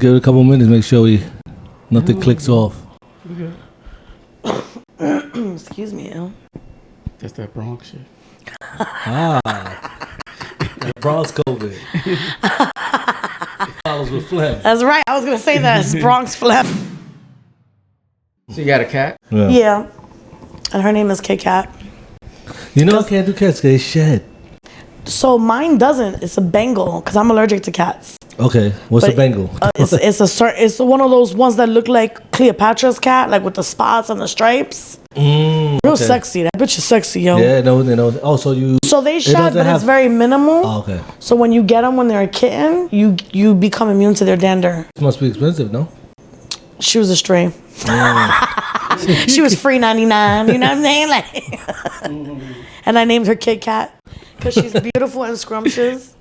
Give it a couple minutes. Make sure nothing clicks off. Excuse me, L. That's that Bronx shit. That Bronx COVID. Follows with phlegm. That's right. I was gonna say that. It's Bronx phlegm. So you got a cat? Yeah. And her name is Kit Kat. You know I can't do cats. They shed. So mine doesn't. It's a Bengal because I'm allergic to cats. Okay, what's a Bengal? It's one of those ones that look like Cleopatra's cat, like with the spots and the stripes. Real sexy. That bitch is sexy, yo. Yeah, no. Oh, so they shed, but it's very minimal. Oh, okay. So when you get them when they're a kitten, you become immune to their dander. It must be expensive, no? She was a stray. She was free 99. You know what I'm saying? Like, and I named her Kit Kat because she's beautiful and scrumptious.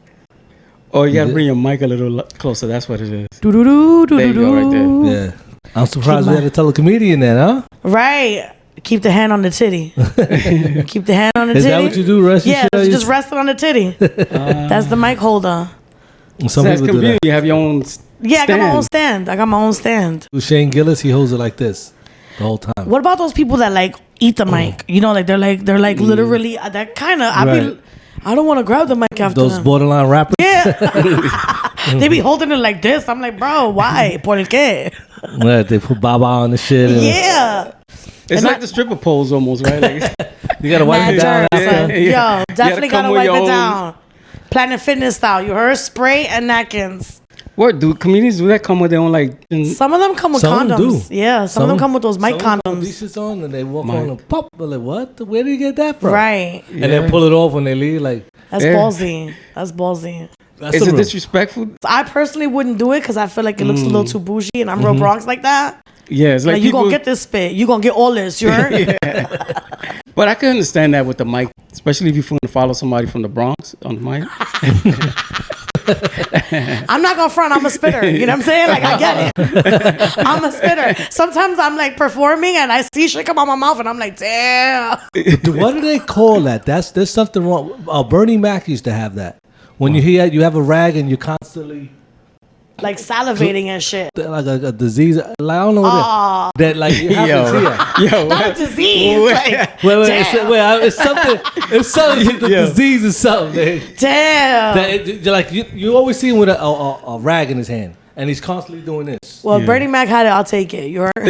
Oh, you gotta bring your mic a little closer. That's what it is. There you go, right there. Yeah. I'm surprised we had a telecomedian then, huh? Right. Keep the hand on the titty. Keep the hand on the titty. Is that what you do? Rest just rest it on the titty. That's the mic holder. Some people do that. You have your own stand. I got my own stand. I got my own stand. Shane Gillis, he holds it like this the whole time. What about those people that like eat the mic? You know, like they're literally that kind of. I don't want to grab the mic after those them. borderline rappers. Yeah. They be holding it like this. I'm like, bro, why? ¿Por qué? Yeah, they put Baba on the shit. Yeah. It's like the stripper poles almost, right? Like, you gotta wipe it down. Yo, definitely gotta wipe it down. Planet Fitness style. You heard? Spray and napkins. What do comedians do that? Come with their own like? Some of them come with condoms. Yeah, some of them come with those mic condoms. These on and they walk on and pop. They're like, what? Where did you get that from? Right. And then pull it off when they leave. Like that's ballsy. That's ballsy. Is it disrespectful? I personally wouldn't do it because I feel like it looks a little too bougie, and I'm real Bronx like that. Yeah, it's like you gonna get this spit. You gonna get all this. You heard? But I can understand that with the mic, especially if you want to follow somebody from the Bronx on the mic. I'm not gonna front. I'm a spitter. You know what I'm saying? Like I get it. I'm a spitter. Sometimes I'm like performing and I see shit come out my mouth and I'm like, damn. What do they call that? There's something wrong. Bernie Mac used to have that. When you hear you have a rag and you're constantly like salivating and shit. Like a disease. Like, I don't know what that like it happens here. Yo, not a disease. Like, it's something. It's something. The disease is something. Damn. Like you always see him with a rag in his hand. And he's constantly doing this. Well, Bernie Mac had it. I'll take it. You heard? I'll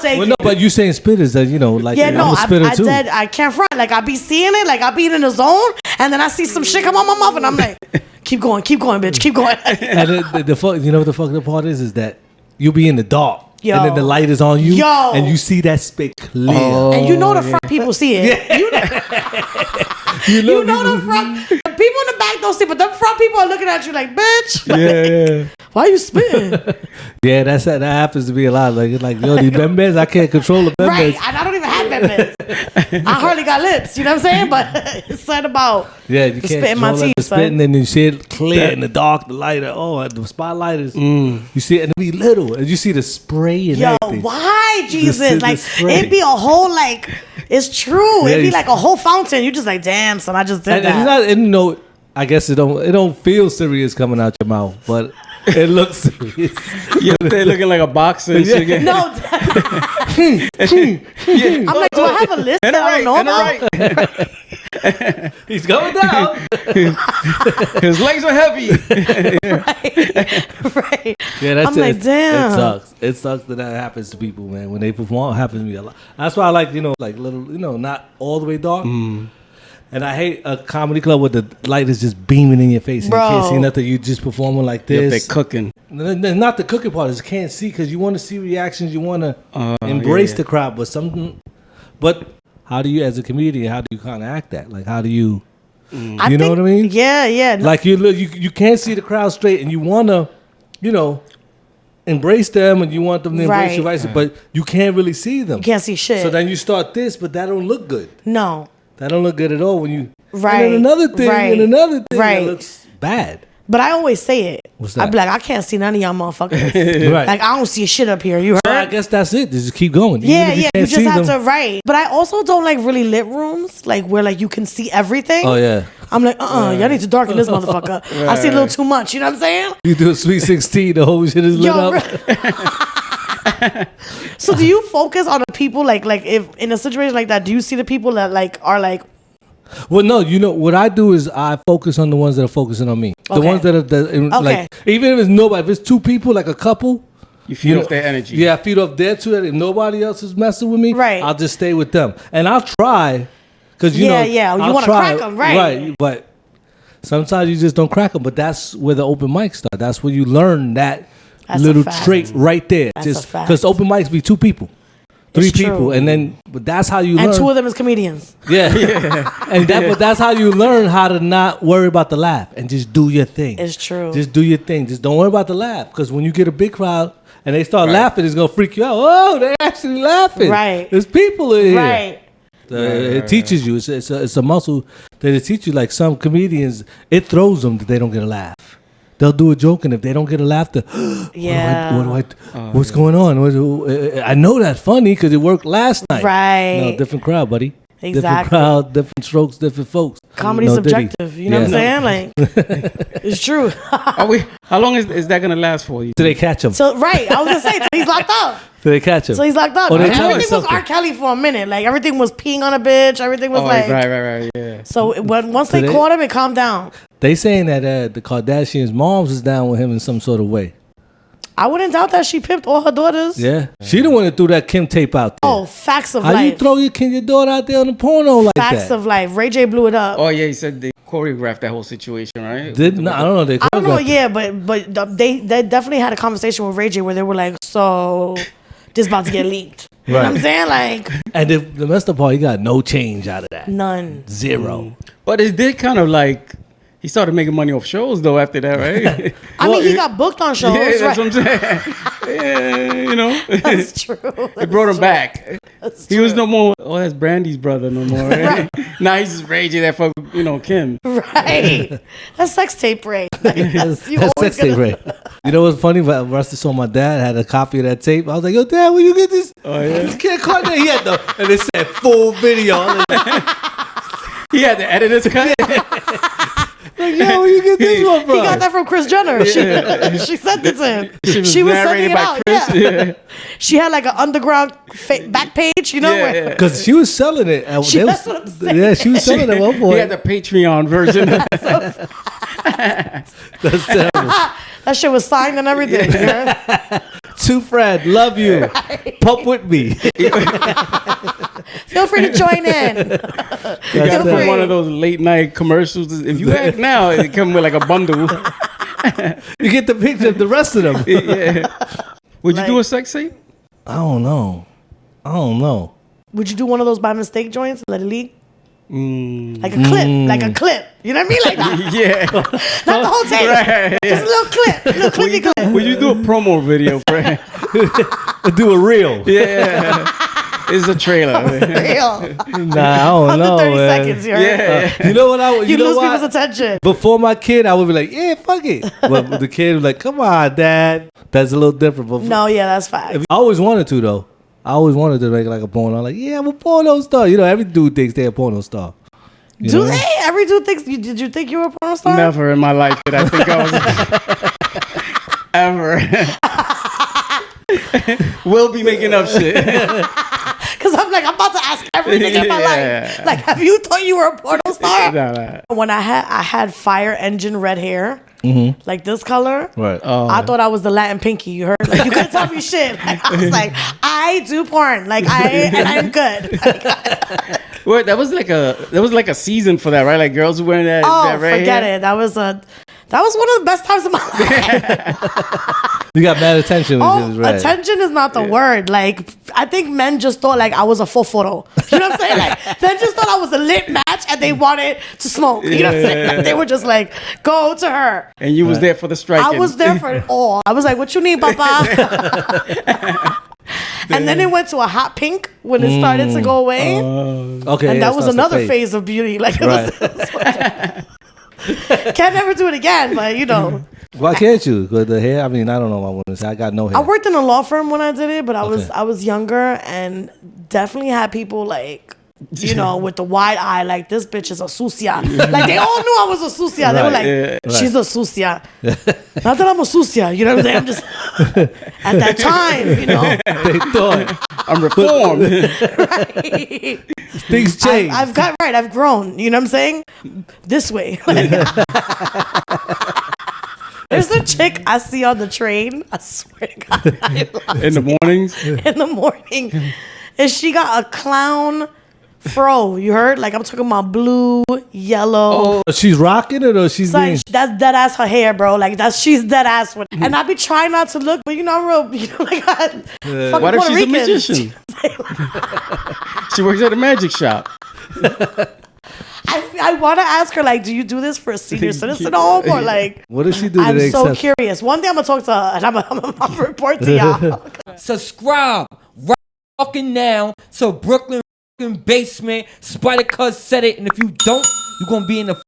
take it. No, but you saying spitters that like I'm a spitter too. I can't front. Like I be seeing it. Like I be in the zone, and then I see some shit come on my mouth, and I'm like, keep going, bitch, keep going. And the fuck, you know what the fucking part is that you'll be in the dark. Yo. And then the light is on you, and you see that spit clear. And you know the front people see it. You know the front. The people in the back don't see, but the front people are looking at you like, bitch. Like, why you spitting? Yeah, that happens to be a lot. Like yo, these bembes, I can't control the bembes. Right, and I don't even have bembes. I hardly got lips. You know what I'm saying? But it's said about you can't spit in my teeth. The spitting, and you see it clear in the dark. The light, the spotlight is. You see it, and it be little, and you see the spray and everything. Why Jesus? Like it'd be a whole like. It's true. It'd be like a whole fountain. You just like, damn, son, I just did that. It's not, I guess it don't feel serious coming out your mouth, but it looks serious. They're looking like a boxer. No. I'm like, do I have a list that I don't know about? He's going down. His legs are heavy. Right. Yeah, that's I'm like, damn. It sucks. It sucks that happens to people, man. When they perform, it happens to me a lot. That's why I like, like little, not all the way dark. And I hate a comedy club where the light is just beaming in your face and you can't see nothing. You just performing like this. They're cooking. Not the cooking part. You can't see because you want to see reactions. You want to embrace the crowd. But how do you, as a comedian, how do you kind of act that? Like, how do you, you know what I mean? Yeah. Like you can't see the crowd straight and you want to, embrace them and you want them to embrace you, right? But you can't really see them. You can't see shit. So then you start this, but that don't look good. No. That don't look good at all when you... Right. And then another thing, that looks bad. But I always say it. What's that? I be like, I can't see none of y'all motherfuckers. Right. Like, I don't see shit up here. You heard? So I guess that's it. Just keep going. Yeah, Even if you can't just see have them. to write. But I also don't like really lit rooms, like where like you can see everything. Oh yeah. I'm like, y'all need to darken this motherfucker. I see a little too much. You know what I'm saying? You do a sweet 16, the whole shit is lit up. So do you focus on the people like if in a situation like that? Do you see the people that like are like? Well, no, you know what I do is I focus on the ones that are focusing on me. The Okay. ones that are like, even if it's nobody, if it's two people, like a couple, You feed off their energy. Yeah, I feed off their two. If nobody else is messing with me, Right. I'll just stay with them, and I'll try, because you know, You I'll want to try, crack them, right? Right, but sometimes you just don't crack them. But that's where the open mic start. That's where you learn that That's a little fact. trait right there. That's a Just fact. because open mics be two people. Three It's true. people, and then but that's how you And learn. two of them is comedians. Yeah, and but that's how you learn how to not worry about the laugh and just do your thing. It's true. Just do your thing. Just don't worry about the laugh, because when you get a big crowd and they start laughing, it's gonna freak you out. Oh, they're actually laughing. Right. There's people in here. Right. It teaches you. It's a muscle that it teaches you. Like some comedians, it throws them that they don't get a laugh. They'll do a joke, and if they don't get a laughter, Yeah. what's going on? I know that's funny because it worked last night. Right. No, different crowd, buddy. Different Exactly. crowd, different strokes, different folks. Comedy's No diddy. subjective. You know what I'm saying? Like, it's true. How long is that gonna last for you? Till they catch him. So right, I was gonna say, so he's locked up. Till they catch him. So he's locked up. Oh, they And tell you everything was something. R. Kelly for a minute. Like everything was peeing on a bitch. Everything was like. right, yeah. So once they they- caught him, it calmed down. They saying that the Kardashians' moms is down with him in some sort of way. I wouldn't doubt that she pimped all her daughters. Yeah, she the one that threw that Kim tape out there. Oh, facts of How life. you throw your daughter out there on the porno like Facts that? of life. Ray J blew it up. Oh yeah, he said they choreographed that whole situation, right? No, I don't know. They I don't know, choreographed it. yeah, but they definitely had a conversation with Ray J where they were like, so this about to get leaked. You know what I'm Right. saying? Like, And the messed up part, he got no change out of that. none. Zero. But it did kind of like he started making money off shows though after that, right? I mean, he got booked on shows, yeah, that's right? what I'm saying. Yeah, you know, That's true. it brought him back. That's He was true. no more. Oh, that's Brandy's brother no more. Right? Now he's just raging that fuck, Kim. Right. That's sex tape Ray. Like, That's you always sex tape, gonna- right? You know what's funny? But Rusty saw my dad had a copy of that tape. I was like, yo, Dad, where you get this? Oh yeah. This kid caught that. He had and it said full video. I was He had the editor's cut. like, yo, where you get this one from? He got that from Kris Jenner. She sent it to him. She was sending narrated it by out. Chris. Yeah. She had like an underground back page, you know? Yeah, where- yeah. Because she was selling it. And She- they that's was- what I'm saying. Yeah, she was selling it at one He point. had the Patreon version. That's terrible. That shit was signed and everything. You heard? To Fred, love you. Pump with me. Feel free to join in. You Feel got free. one of those late night commercials. If you act now, it come with like a bundle. You get the picture of the rest of them. Yeah. Would you do Like- a sex tape? I don't know. Would you do one of those by mistake joints? Let it leak? Mm. Like a clip. Like a clip. You know what I mean? Like that. Yeah. Not the whole tape. Right, Just a little clip. Little clippy clip. Would you do a promo video, Fred? Do a reel. Yeah. It's a trailer. Real. Nah, I don't Under know, 30 man. seconds, you heard? Yeah. You know what I would? You know lose what? people's attention. Before my kid, I would be like, yeah, fuck it. But the kid was like, come on, Dad. That's a little different. But No, yeah, that's fact. I always wanted to, though. I always wanted to make like a porno. I'm like, yeah, I'm a porno star. You know, every dude thinks they're a porno star. You Do know? they? Every dude thinks. Did you think you were a porno star? Never in my life did I think I was ever. We'll be making up shit. Because I'm like, I'm about to ask everything in my Yeah. life. Like, have you thought you were a porno star? Nah. When I had fire engine red hair, like this color. Right. I thought I was the Latin Pinky. You heard? Like, you couldn't tell me shit. Like, I was like, I do porn. Like I'm good. Like, Well, that was like a season for that, right? Like girls were wearing that. oh, that red forget hair. it. That was one of the best times of my life. You got mad attention when it was Oh, red. attention is not the word. Like, I think men just thought like I was a full photo. You know what I'm saying? Like, men just thought I was a lit match and they wanted to smoke. You know what I'm saying? Like, they were just like, go to her. And you was there for the striking. I was there for it all. I was like, what you need, papa? And then it went to a hot pink when it started to go away. Okay. And yeah, that was starts to another fade. phase of beauty. Like, it Right. was Can't never do it again, but you know. Why can't you? Because the hair. I mean, I don't know. What I want to say. I got no hair. I worked in a law firm when I did it, but I was younger and definitely had people like. You know, with the wide eye, like this bitch is a sucia. Like they all knew I was a sucia. They were like, she's a sucia. Not that I'm a sucia, you know what I'm saying? I'm just at that time, you know. They thought I'm reformed. Right. things change. I've grown. You know what I'm saying? This way. There's a chick I see on the train. I swear to God. In the mornings? In the morning. And she got a clown fro, you heard? Like I'm talking about blue, yellow. Oh, she's rocking it or she's being... That's dead ass her hair, bro. Like she's dead ass with. And I be trying not to look, but you know, I'm real. You know, like what if she's a magician? She works at a magic shop. I want to ask her, like, do you do this for a senior citizen home or like? What does she do? I'm so curious. One day I'm gonna talk to her and I'm gonna report to y'all. Subscribe right fucking now to Brooklyn Basement. Spider Cuz said it, and if you don't, you're gonna be in the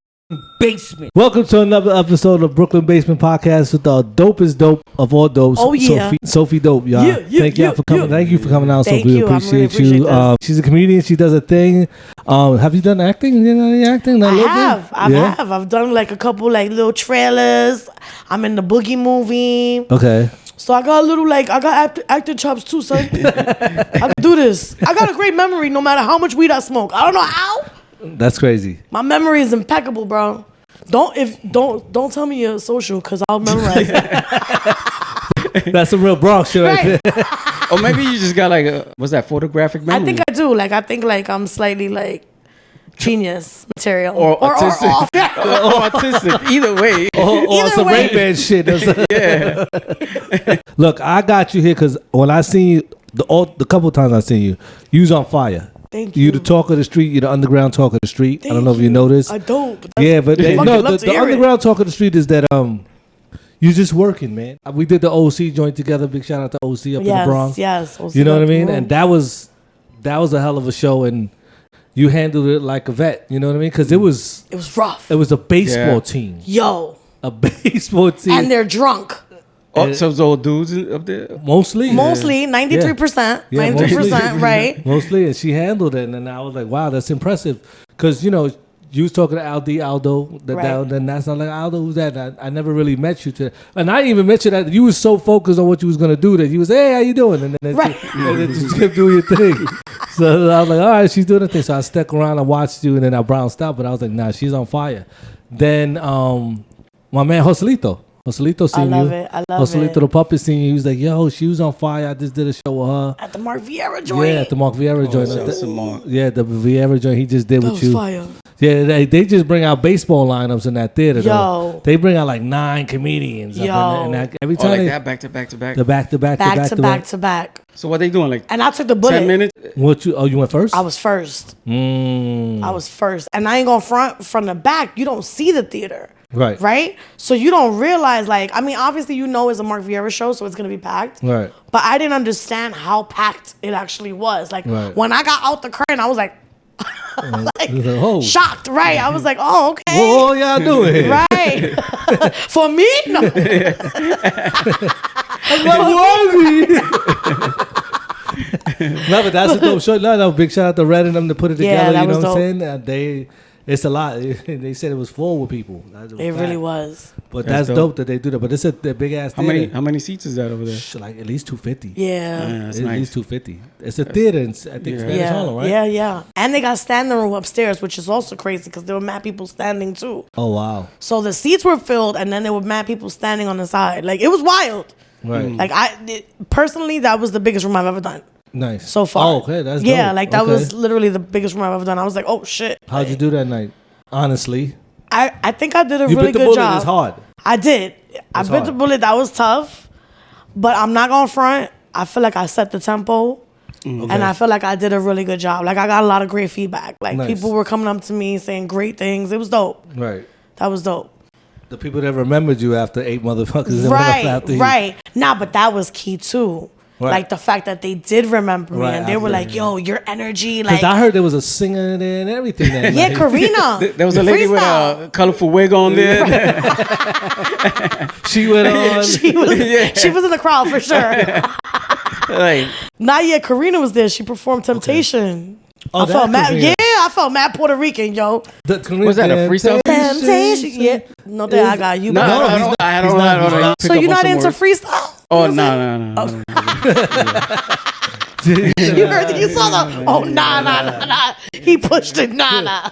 basement. Welcome to another episode of Brooklyn Basement Podcast with the dopest dope of all dopes. Oh yeah, SofsDope, y'all. Thank y'all for coming. Thank you for coming out. Thank Sophie. you. Appreciate I really you. appreciate this. She's a comedian. She does a thing. Have you done acting? You know any acting? I have. I've done like a couple like little trailers. I'm in the Boogie movie. Okay. So I got a little like I got acting chops too, son. I can do this. I got a great memory no matter how much weed I smoke. I don't know how. That's crazy. My memory is impeccable, bro. Don't tell me your social because I'll memorize it. That's some real Bronx shit right there. Or maybe you just got like a, what's that, photographic memory? I think I do. Like I think like I'm slightly like genius material or autistic. Or off. Or autistic. Either way. Or some Ray-Ban shit. Yeah. Look, I got you here because when I seen you, the couple times I seen you, you was on fire. Thank you. You the talk of the street. You the underground talk of the street. I don't know if you know this. I don't. But the underground talk of the street is that you just working, man. We did the OC joint together. Big shout out to OC up in the Bronx. Yes, OC. You know what I mean? And that was a hell of a show, and you handled it like a vet. You know what I mean? Because it was rough. It was a baseball team. Yo. A baseball team. And they're drunk. Oh, so those old dudes up there? Mostly, 93%. Yeah, 93%, right? Mostly, and she handled it, and I was like, wow, that's impressive. Because, you know, you was talking to Aldo, then that's not like, Aldo, who's that? I never really met you today. And I didn't even mention that you was so focused on what you was going to do that you was, hey, how you doing? And then just kept doing your thing. So I was like, all right, she's doing her thing. So I stuck around and watched you, and then I bounced out, but I was like, nah, she's on fire. Then my man Joselito seen you. I love it. Joselito the puppet seen you. He was like, yo, she was on fire. I just did a show with her. At the Mark Vieira joint. Yeah, at the Mark Vieira joint. The Vieira joint he just did that with was you. Fire. Yeah, they just bring out baseball lineups in that theater. Yo. Though. They bring out like 9 comedians. Yo. And every time like that, back to back to back. The back to back. So what they doing? Like, and I took the bullet. 10 minutes? You went first? I was first. I was first. And I ain't going front from the back. You don't see the theater. Right? So you don't realize, like, I mean, obviously you know it's a Mark Vieira show, so it's going to be packed. Right. But I didn't understand how packed it actually was. Like, when I got out the curtain, I was like, shocked, right? I was like, oh, okay. What y'all doing here? Right. For me? No. No, but that's a dope show. No, big shout out to Red and them to put it together. That you know was what I'm saying? It's a lot. They said it was full with people. It really was. But that's dope that they do that. But it's a big ass theater. How many seats is that over there? Like at least 250. Yeah. At least 250. It's a theater in, I think, Spanish Harlem, right? Yeah. And they got standing room upstairs, which is also crazy because there were mad people standing too. Oh, wow. So the seats were filled and then there were mad people standing on the side. Like, it was wild. Right. Like, personally, that was the biggest room I've ever done. Nice. So far. Oh, okay. That's dope. Yeah, like that was literally the biggest room I've ever done. I was like, oh, shit. How'd you do that night? Honestly. I think I did a really good job. You bit the bullet. It's hard. I did. I bit the bullet. That was tough. But I'm not going to front. I feel like I set the tempo. And I feel like I did a really good job. Like, I got a lot of great feedback. Like, people were coming up to me saying great things. It was dope. Right. That was dope. The people that remembered you after 8 motherfuckers. Right. Nah, but that was key, too. Right. Like the fact that they did remember me Right, and they were after, like, "Yo, your energy!" Like, Because I heard there was a singer there and everything. That yeah, night. Karina. There was a lady with a colorful wig on there. She went on. She was in the crowd for sure. Like, Not yet. Karina was there. She performed Temptation. Oh, I felt that mad. Karina. Yeah, I felt mad Puerto Rican, yo. Was that a freestyle? Temptation. Yeah. No, that I got you. no, back. I don't know. So you're not into freestyle? Oh, no. You heard you saw the nah. He pushed it, nah.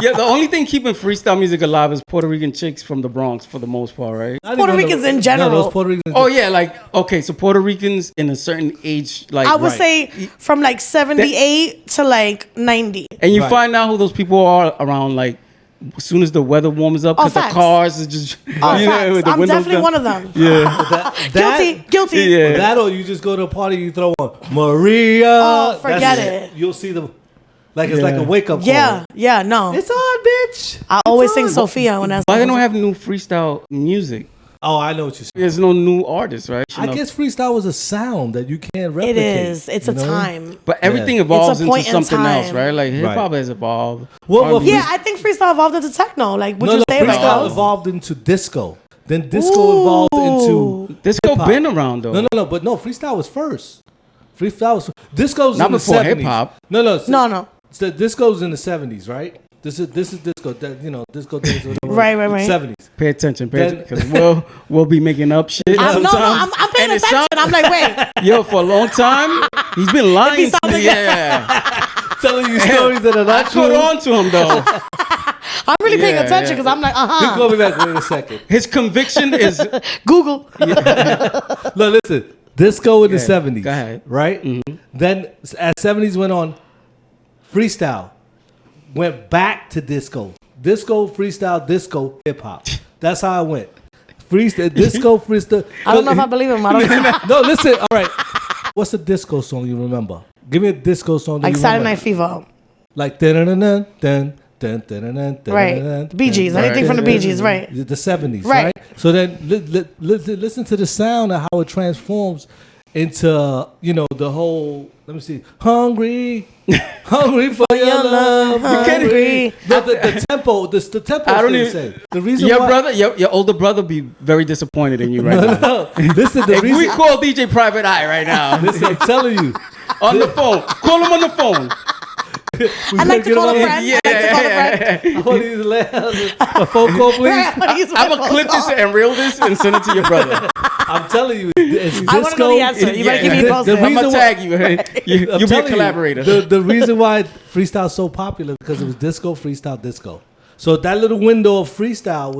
Yeah, the only thing keeping freestyle music alive is Puerto Rican chicks from the Bronx for the most part, right? Puerto Ricans in general. No, those Puerto Ricans. Oh yeah, like okay, so Puerto Ricans in a certain age, like I would say from like 78 to like 90. and you Right. find out who those people are around like as soon as the weather warms up, because the facts. cars is just Facts. with the I'm windows definitely down. one of them. That, Guilty. Yeah. That or you just go to a party, you throw on Maria. Oh, forget That's it. You'll see them. Like it's like a wake up call. Yeah, no. It's on, bitch. I always sing Sophia when that's Why they don't have new freestyle music? Oh, I know what you're saying. There's no new artists, right? I guess freestyle was a sound that you can't replicate. It is. It's a you know? time. But everything Yeah. evolves It's a into point in something else, time. right? Like hip hop Right. has evolved. Well, R&B. Yeah, I think freestyle evolved into techno. Like, would No, you no, say it freestyle like evolved into disco. Then disco evolved into Disco hip-hop. been around though. No, but no, freestyle was first. Freestyle was disco's Not in the before 70s. hip-hop. No. No. So disco's in the 70s, right? This is disco. That, disco days. Right. 70s. Pay attention, Then- because we'll be making up shit sometimes. I'm paying And it attention. I'm like, wait. Yo, for a long time, he's been lying to me. Yeah, Telling you stories that are I not caught true. on to him though. I'm really paying Yeah, attention yeah. because I'm like, Just call me back. Wait a second. His conviction is Google. No, listen. Disco in the Yeah, 70s. go ahead. Right? Then as 70s went on, freestyle went back to disco. Disco, freestyle, disco, hip hop. That's how it went. Freestyle, disco, freestyle. I don't know if I believe him. I don't know. No, listen. All right. What's a disco song you remember? Give me a disco song that Like you Saturday remember. Night Fever. Like dun dun. Right. The Bee Gees. Anything from the Bee Gees, right. The 70s, Right. right? So then listen to the sound of how it transforms into, the whole, let me see, hungry for your love, hungry. The tempo, the tempo I don't is even- the same. The reason your why, brother, your older brother, be very disappointed in you right now. no, listen, the If we reason, call DJ Private Eye right now listen, I'm telling you, on the phone, call him on the phone. I like to call a friend. Yeah, I like to call a friend. I want to use a phone call, please. I'm gonna clip this and reel this and send it to your brother. I'm telling you, it's disco. I want to know the answer. You better give me a post. The I'm reason gonna why- tag you. I'm You'll be a telling you, collaborator. the reason why freestyle's so popular because it was disco, freestyle, disco. So that little window of freestyle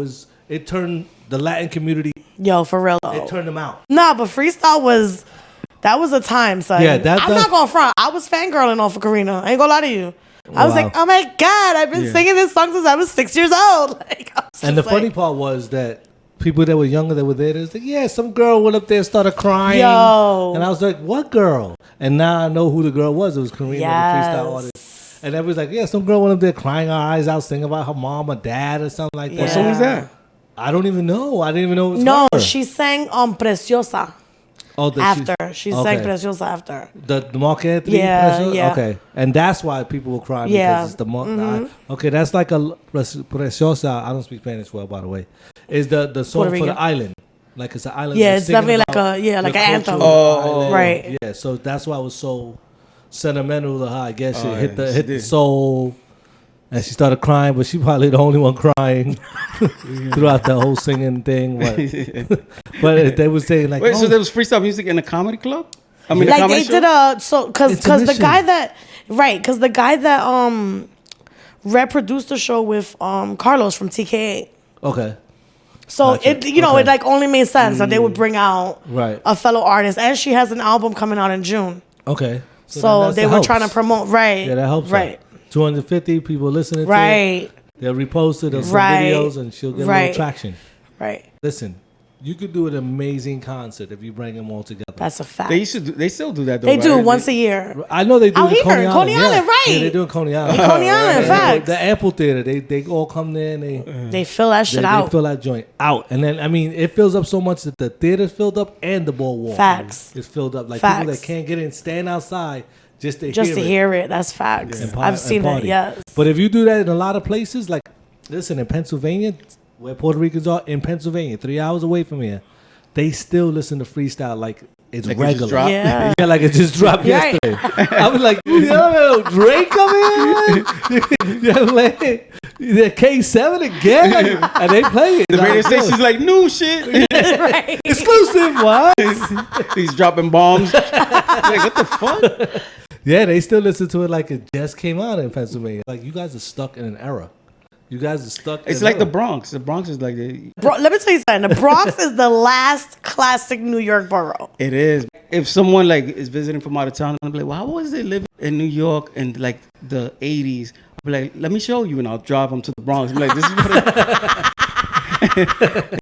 it turned the Latin community, Yo, for real though. it turned them out. Nah, but freestyle was a time, son. Yeah, I'm not gonna front. I was fangirling off of Karina. I ain't gonna lie to you. I was Wow. like, oh my God, I've been singing this song since I was 6 years old. Like, I was And the just funny like, part was that people that were younger that were there, they was like, yeah, some girl went up there and started crying. Yo. And I was like, what girl? And now I know who the girl was. It was Karina, Yes. the freestyle artist. And everybody's like, yeah, some girl went up there crying her eyes out, singing about her mom or dad or something like that. Yeah. What song is that? I don't even know. I didn't even know it was no, her. she sang Preciosa after. She sang Preciosa after. The Mark Anthony Yeah, Preciosa? yeah. Okay. And that's why people were crying Yeah. because it's the Mark. Okay, that's like a Preciosa. I don't speak Spanish well, by the way. Is the song Puerto for Rican. the island. Like it's an island. Yeah, they're it's singing definitely like about like the an culture anthem. of the island. Right. Yeah, so that's why it was so sentimental to her. I guess it hit yeah, she the did. soul. And she started crying, but she probably the only one crying throughout the whole singing thing. But they were saying like, Wait, oh, so there was freestyle music in a comedy club? I mean, a Like comedy they show? did because the Intermission. guy that reproduced the show with Carlos from TKA. okay, So Gotcha. it Okay. it like only made sense that they would bring out Right. a fellow artist, and she has an album coming out in June. okay. So then they that were helps. trying to promote, right? Yeah, that helps. her. right? 250 people listening to it. Right, They'll repost it, they'll send Right. videos, and she'll get a Right. little traction. right. Listen, you could do an amazing concert if you bring them all together. That's a fact. They still do that though. They do right? once a year. I know they do Out in here, Coney Island. Coney Island, right. Yeah, they do in Coney Island. Coney Island, facts. The amphitheater, they all come there and They fill that shit they out. fill that joint out. And then, I mean, it fills up so much that the theater's filled up and the boardwalk. Facts. It's filled up. Like Facts. people that can't get in, stand outside just to Just hear to it. hear it. That's facts. And I've seen it, party. yes. But if you do that in a lot of places, like, listen, in Pennsylvania, where Puerto Ricans are, in Pennsylvania, 3 hours away from here, they still listen to freestyle like it's Like it just regular. dropped? Yeah. Yeah, like it just dropped Right. yesterday. I was like, yo, Drake coming in? Yeah, like, the K7 again? Like, and they play it. The radio Like, yo, station's like new shit. Right. exclusive, what? He's dropping bombs. Like what the fuck? Yeah, they still listen to it like it just came out in Pennsylvania. Like, you guys are stuck in an era. You guys are stuck It's in like an the era. Bronx. The Bronx is like the. Bro, let me tell you something. The Bronx is the last classic New York borough. It is. If someone like is visiting from out of town, I'm like, well, how was it living in New York in like the 80s? I'll be like, let me show you, and I'll drive them to the Bronx. I'm like, this is what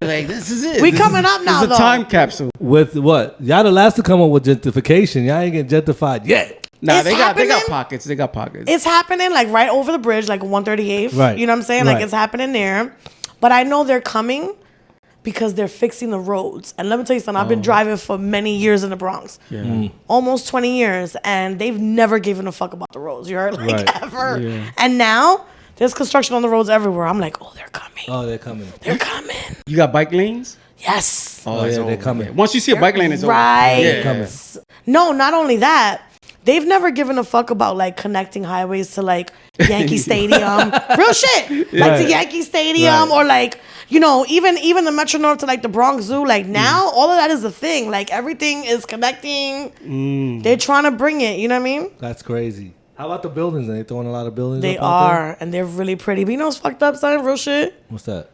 like this is it. We This coming is, up now, This is though. a time capsule. With what? Y'all the last to come up with gentrification. Y'all ain't getting gentrified yet. Nah, It's they got happening. pockets. They got pockets. It's happening like right over the bridge, like 138th. Right. You know what I'm saying? Like Right. it's happening there. But I know they're coming because they're fixing the roads. And let me tell you something. I've been driving for many years in the Bronx. yeah. Almost 20 years. And they've never given a fuck about the roads. You heard? Like Right. ever. Yeah. And now there's construction on the roads everywhere. I'm like, oh, they're coming. Oh, they're coming. They're coming. You got bike lanes? Yes. Oh, it's yeah, they're over. coming. Yeah. Once you see a bike lane, it's Right. over. Yeah. Coming. No, not only that. They've never given a fuck about like connecting highways to like Yankee Stadium. Real shit. Like to Right. Yankee Stadium Right. or like, you know, even the Metro North to like the Bronx Zoo. Like now all of that is a thing. Like everything is connecting. They're trying to bring it, you know what I mean? That's crazy. How about the buildings? Are they throwing a lot of buildings They up out there? are, and they're really pretty. But you know what's fucked up, son? Real shit. What's that?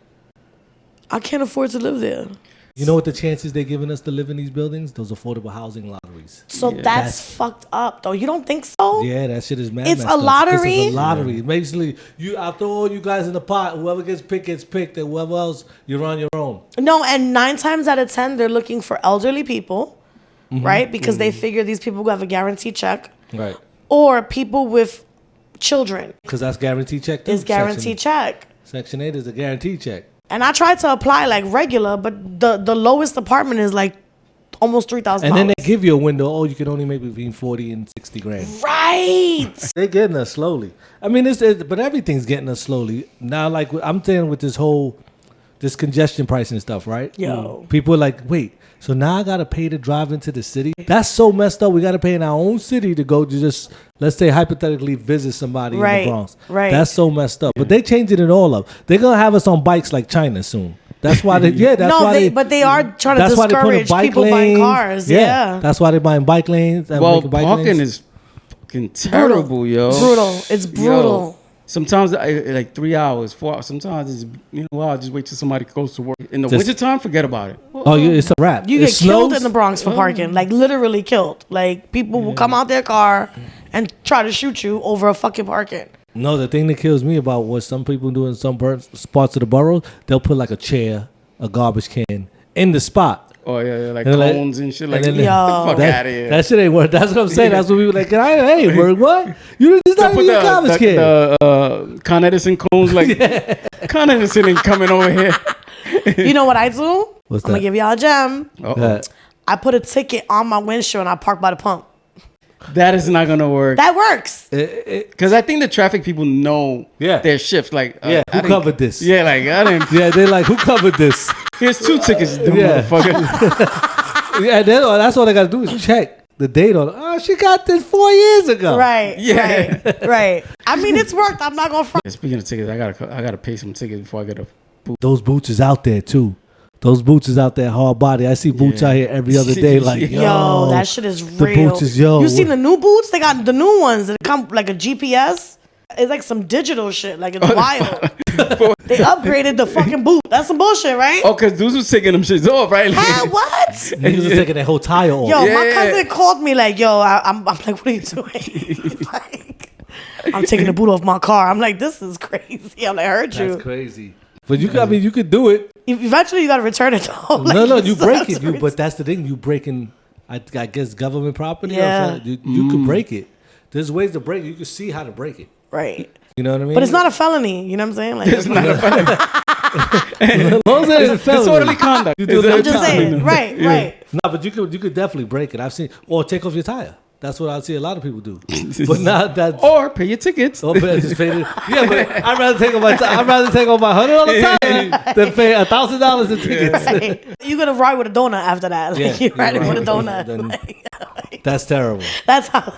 I can't afford to live there. You know what the chances they're giving us to live in these buildings? Those affordable housing lotteries. So Yeah. that's fucked up though. You don't think so? Yeah, that shit is mad. It's messed a up. lottery? It's a lottery. Basically, you after all you guys in the pot, whoever gets picked, and whoever else, you're on your own. No, and 9 times out of 10, they're looking for elderly people, right? Because they figure these people who have a guaranteed check, Right. or people with children Because that's guaranteed check too. is guaranteed check. Section 8 is a guaranteed check. And I tried to apply like regular, but the lowest apartment is like almost $3,000. And then they give you a window. Oh, you can only make between 40 and 60 grand. right. They're getting us slowly. I mean, but everything's getting us slowly now. Like I'm saying with this congestion pricing stuff, right? Yo. People are like, wait. So now I gotta pay to drive into the city. That's so messed up. We gotta pay in our own city to go to just, let's say, hypothetically visit somebody in Right, the Bronx. right. That's so messed up. But they changing it all up. They're gonna have us on bikes like China soon. That's why they. Yeah, that's No, why but they are trying to That's why they put discourage bike people lanes. buying cars. Yeah. That's why they're buying bike lanes. And Well, making bike parking lanes. is fucking terrible, yo. Brutal. It's brutal. Yo, sometimes like 3 hours, 4 hours. Sometimes it's I'll just wait till somebody goes to work. In the Just- wintertime, forget about it. Oh, yeah, it's a wrap. You It get killed snows. in the Bronx for parking, like literally killed. Like people will come out their car and try to shoot you over a fucking parking. No, the thing that kills me about what some people do in some parts of the borough, they'll put like a chair, a garbage can in the spot. Oh yeah, like And like- cones and shit like and that. then- Yo. Get the fuck That, out of here. that shit ain't work. That's what I'm saying. That's what we were like. Hey, work what? You just not Put even a garbage can. the Con Edison cones like Con Edison ain't coming over here. You know what I do? What's I'm gonna that? give y'all a gem. That- I put a ticket on my windshield and I park by the pump. That is not gonna work. That works. Because I think the traffic people know Yeah. their shifts. Like, Yeah, I who didn't- covered this? Yeah, like I didn't. Yeah, they're like, who covered this? Here's 2 tickets, dumb Yeah. motherfucker. Yeah, that's all they got to do is check the date on it. Oh, she got this 4 years ago. Right. Yeah. Right. I mean, it's worked. I'm not gonna front. Speaking of tickets, I gotta pay some tickets before I get a. Those boots is out there too. Those boots is out there hard body. I see boots Yeah. out here every other day. Like, yo, Yo, that shit is the real. boots is yo. You seen the new boots? They got the new ones that come like a GPS. It's like some digital shit. Like it's wild. They upgraded the fucking boot. That's some bullshit, right? Oh, cause dudes was taking them shits off, right? Huh, what? Niggas was taking that whole tire off. Yo, my Yeah. cousin called me like, yo, I'm like, what are you doing? Like, I'm taking the boot off my car. I'm like, this is crazy. I'm like, I heard you. That's crazy. But you, I mean, you could do it. Eventually, you gotta return it though. Like, No, you so break that's it. crazy. But that's the thing. You breaking I guess government property. Yeah. You could break it. There's ways to break it. You can see how to break it. Right. You know what I mean? But it's not a felony. You know what I'm saying? Like, It's not a felony. As long as it's a felony. Disorderly conduct. You do I'm that just time. saying. Right. Right. No, but you could definitely break it. I've seen, or take off your tire. That's what I see a lot of people do. But not that. Or pay your tickets. Or just pay yeah, but I'd rather take off my $100 tire than pay $1,000 in tickets. Right. You're gonna ride with a donut after that. Like, Yeah, you're riding right. with a donut. Then Like, that's terrible. that's how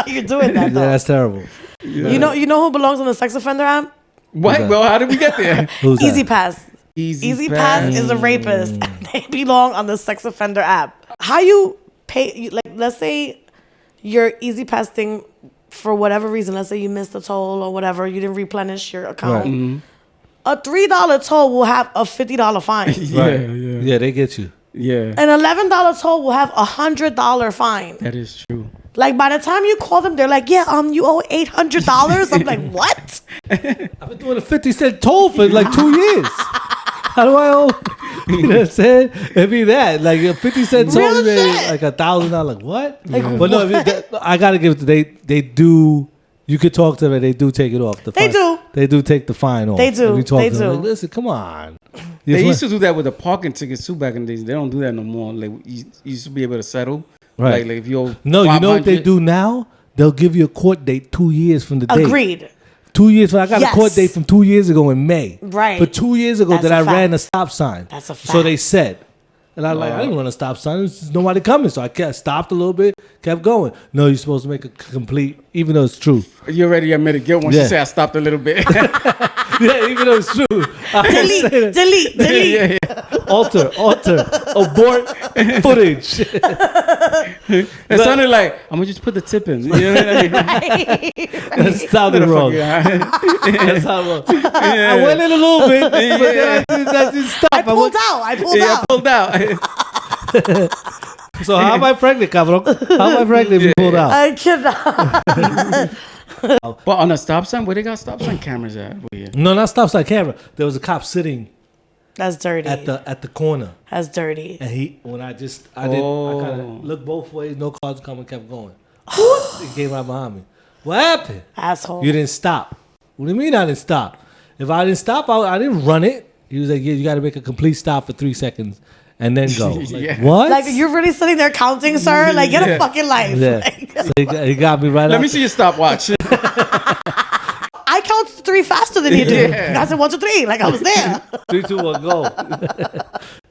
you're doing that. Yeah, Though. that's terrible. You know who belongs on the sex offender app? What? that? Well, how did we get there? Who's Easy that? Pass. Easy Pass is a rapist. And they belong on the sex offender app. How you pay? Like, let's say your Easy Pass thing, for whatever reason, let's say you missed a toll or whatever, you didn't replenish your account. Right. Mm-hmm. A $3 toll will have a $50 fine. Yeah, they get you. Yeah. An $11 toll will have a $100 fine. That is true. Like, by the time you call them, they're like, yeah, you owe $800. I'm like, what? I've been doing a 50-cent toll for like 2 years. How do I owe? You know what I'm saying? It'd be that. Like a 50-cent toll, Real shit. like $1,000. Like, what? Like, But no, I got to give it, they do, you could talk to them and they do take it off. The They fine. do. They do take the fine off. They do. If you talk They to them, do. like, listen, come on. They used to do that with the parking tickets too back in the days. They don't do that no more. Like you used to be able to settle. Right. Like if you owe No, you know what they 500 do now? They'll give you a court date 2 years from the date. Agreed. 2 years. I got Yes. a court date from 2 years ago in May. Right. But 2 years ago That's that a I fact. ran a stop sign. That's a So fact. they said. And I like, I didn't run a stop sign. There's nobody coming. So I stopped a little bit, kept going. No, you're supposed to make a complete, even though it's true. You already admitted guilt once Yeah. you say I stopped a little bit. Yeah, even though it's true. Delete. Alter, abort footage. It sounded like I'm gonna just put the tip in. You know what I mean? That sounded wrong. That's how wrong. I went in a little bit, but then I didn't stop. I pulled out. I pulled out. Pulled out. So how am I pregnant, cabrón? How am I pregnant if you pulled out? I cannot. But on a stop sign, where they got stop sign cameras at? Where? No, not stop sign camera. There was a cop sitting That's dirty. at the corner, That's dirty. and I kind of looked both ways. No cars coming, kept going. He came right behind me. What happened? Asshole. You didn't stop. What do you mean I didn't stop? If I didn't stop, I didn't run it. He was like, yeah, you got to make a complete stop for 3 seconds and then go. Like, Yeah. what? Like, you're really sitting there counting, sir? Like, get a fucking life. Yeah. Like, So he got me right Let out me there. see your stopwatch. I count 3 faster than you do. Yeah. I said 1, 2, 3. Like, I was there. 3, 2, 1, go.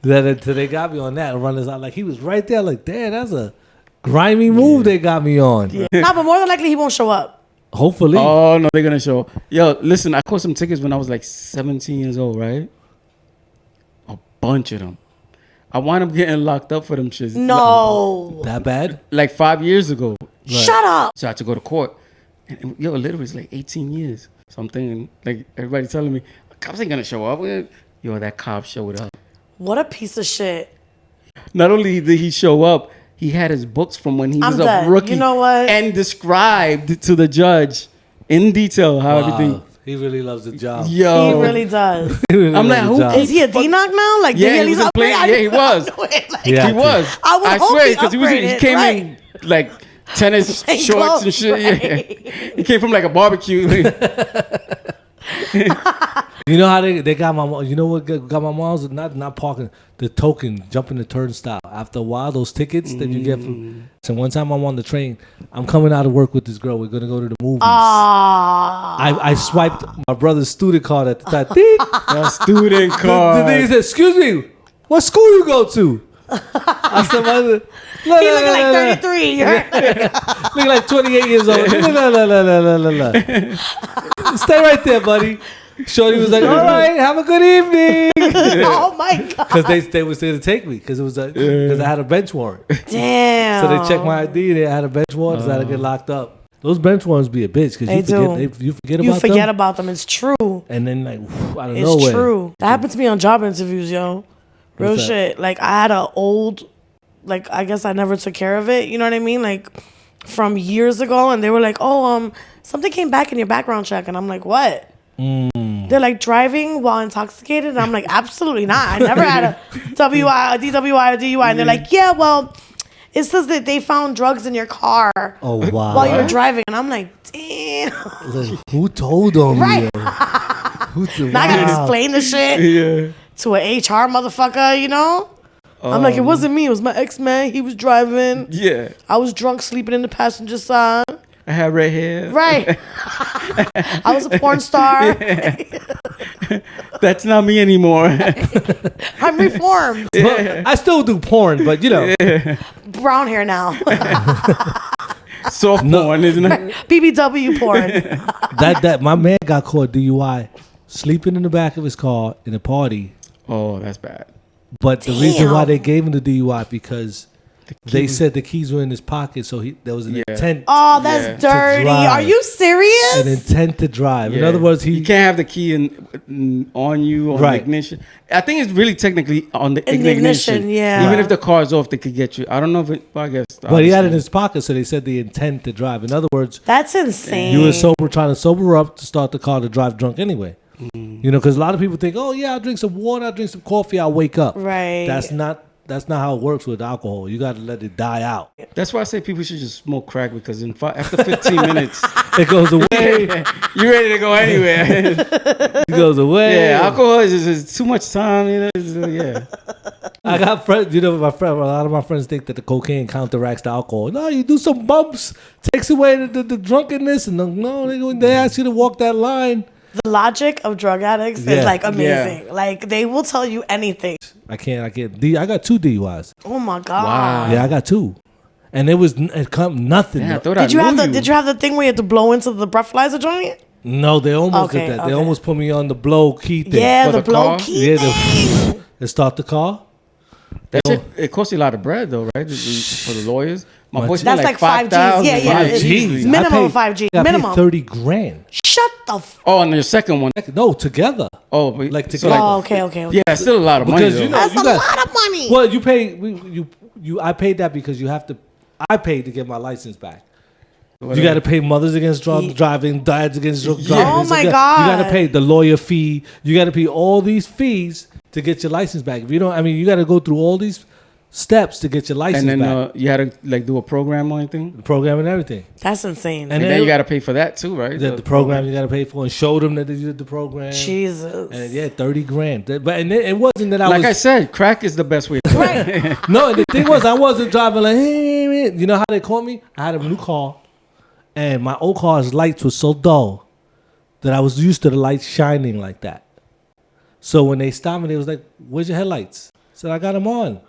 Then they got me on that and run this out. Like, he was right there. Like, damn, that's a grimy move they got me on. Nah, but more than likely, he won't show up. Hopefully. Oh no, they're gonna show. Yo, listen, I caught some tickets when I was like 17 years old, right? A bunch of them. I wound up getting locked up for them shits. No. That bad? Like 5 years ago. Shut up. So I had to go to court. And yo, literally it's like 18 years. So I'm thinking, like everybody telling me, cops ain't gonna show up. Yo, that cop showed up. What a piece of shit. Not only did he show up, he had his books from when he I'm was a done. rookie. You know what? And described to the judge in detail how everything. He really loves the job. Yo, He really does. He really I'm loves like, the who job. Is he a D-Knock now? Like, Yeah, did he at was least in play. upgrade? Yeah, he was. Like, Yeah. He was. I would hope swear, he because he upgraded, came right. in like tennis And shorts clothes, and shit. right. Yeah. He came from like a barbecue. You know how they got my mom? You know what got my mom's? Not parking, the token, jumping the turnstile. After a while, those tickets that you get from. So one time I'm on the train, I'm coming out of work with this girl. We're gonna go to the movies. I swiped my brother's student card at the time. Ding. A student The car. thing said, "Excuse me, what school you go to?" I said, "Mother." He looking like 33. You heard? Look like 28 years old. La. Stay right there, buddy. Shorty was like, all right, have a good evening. Oh, my God. Because they was there to take me because it was because I had a bench warrant. Damn. So they checked my ID. They had a bench warrant, so I had to get locked up. Those bench warrants be a bitch because They do. you forget You about forget them. about them. It's true. And then like out of It's nowhere. true. That happened to me on job interviews, yo. Real What's that? shit. Like, I had a old, like, I guess I never took care of it. You know what I mean? Like, from years ago. And they were like, oh, something came back in your background check. And I'm like, what? They're like, driving while intoxicated. And I'm like, absolutely not. I never had a DWI or DUI. And they're like, yeah, well, It says that they found drugs in your car Oh wow! while you were driving, and I'm like, damn. Like, who told them? Right. Who told Now I gotta explain the shit to an HR motherfucker, you know? I'm like, it wasn't me. It was my ex-man. He was driving. Yeah. I was drunk, sleeping in the passenger side. I had red hair. Right. I was a porn star. That's not me anymore. I'm reformed. Well, I still do porn, but you know, Brown hair now. Soft porn, isn't it? BBW porn. that my man got caught DUI, sleeping in the back of his car in a party. Oh, that's bad. But the reason Damn. why they gave him the DUI because they said the keys were in his pocket, so there was an intent. Oh, that's dirty. drive. Are you serious? An intent to drive. In Yeah. other words, you can't have the key on you on the ignition. I think it's really technically on the In the ignition. ignition, yeah. Even if the car's off, they could get you. I don't know if it. Well, I guess. But he had it in his pocket, so they said the intent to drive. In other words, That's insane. you were sober, trying to sober up to start the car to drive drunk anyway. You know, because a lot of people think, oh yeah, I'll drink some water, I'll drink some coffee, I'll wake up. Right. That's not how it works with alcohol. You got to let it die out. That's why I say people should just smoke crack because after 15 minutes, It goes away. you're ready to go anywhere. It goes away. Yeah, alcohol is too much time. You know, yeah. I got friends. You know, a lot of my friends think that the cocaine counteracts the alcohol. No, you do some bumps, takes away the drunkenness, and they ask you to walk that line. The logic of drug addicts is like amazing. Yeah. Like they will tell you anything. I can't. I got 2 DUIs. Oh my god. Wow. Yeah, I got 2, and it come nothing. Yeah, Did you have the thing where you had to blow into the breathalyzer joint? No, they almost did that. They almost put me on the blow key thing. Yeah, the blow car? key thing. To start the car. It costs you a lot of bread though, right? For the lawyers. My boy That's like 5 Gs. Yeah. 5Gs. Minimum 5 G. I paid Minimum. 30 grand. Shut the Oh, and your second one. No, together. Oh, but, Like so together. okay. Yeah, it's still a lot of money. Because Though. you know That's you a lot of money. Well, you pay. I paid that because you have to. I paid to get my license back. You got to pay mothers against drunk driving, dads against drunk driving. Oh my You God. got to pay the lawyer fee. You got to pay all these fees to get your license back. If you don't, you got to go through all these steps to get your license and then back. you had to do a program or anything. The program and everything. That's insane. And then you got to pay for that too, right? The program you got to pay for and show them that you did the program. Jesus. And 30 grand. But it wasn't that I said, crack is the best way. Right. No, the thing was I wasn't driving like, hey, man. You know how they called me? I had a new car, and my old car's lights were so dull that I was used to the lights shining like that. So when they stopped me, they was like, "Where's your headlights?" I said, "I got them on."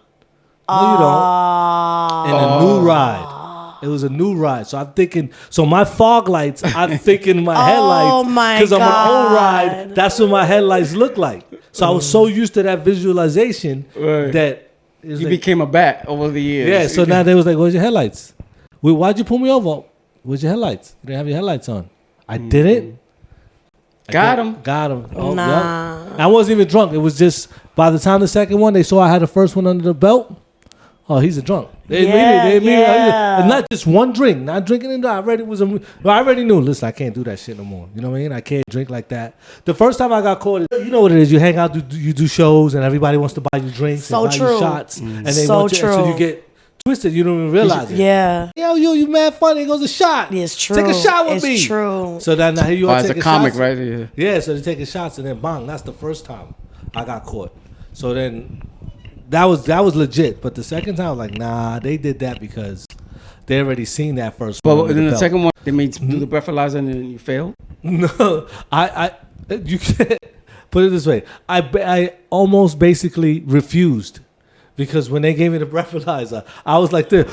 No, you don't. In a new ride. It was a new ride. So I'm thinking, my fog lights, I'm thinking my headlights. Oh my because I'm an old God. ride, that's what my headlights look like. So I was so used to that visualization that You became a bat over the years. yeah, so now they was like, "Where's your headlights? Why'd you pull me over? Where's your headlights? You didn't have your headlights on." I didn't. Got him. Got him. Oh, Nah. yep. I wasn't even drunk. It was just by the time the second one, they saw I had the first one under the belt. Oh, he's a drunk. They immediately, and not just one drink, not drinking and I already knew. Listen, I can't do that shit no more. You know what I mean? I can't drink like that. The first time I got caught, you know what it is. You hang out, you do shows, and everybody wants to buy you drinks So and buy true. you shots, and they So want you, true. so you get twisted. You don't even realize it. Yeah. Yo, you mad funny. It goes a shot. It's true. Take a shot with me. It's true. So then now here you are As a taking comic, shots. right? Yeah. Yeah, so they're taking shots and then bang. That's the first time I got caught. So then that was legit. But the second time I was like, nah, they did that because they already seen that first one. But with then the belt. second one, they made you do the breathalyzer and then you failed. No, you can't put it this way. I almost basically refused because when they gave me the breathalyzer, I was like this.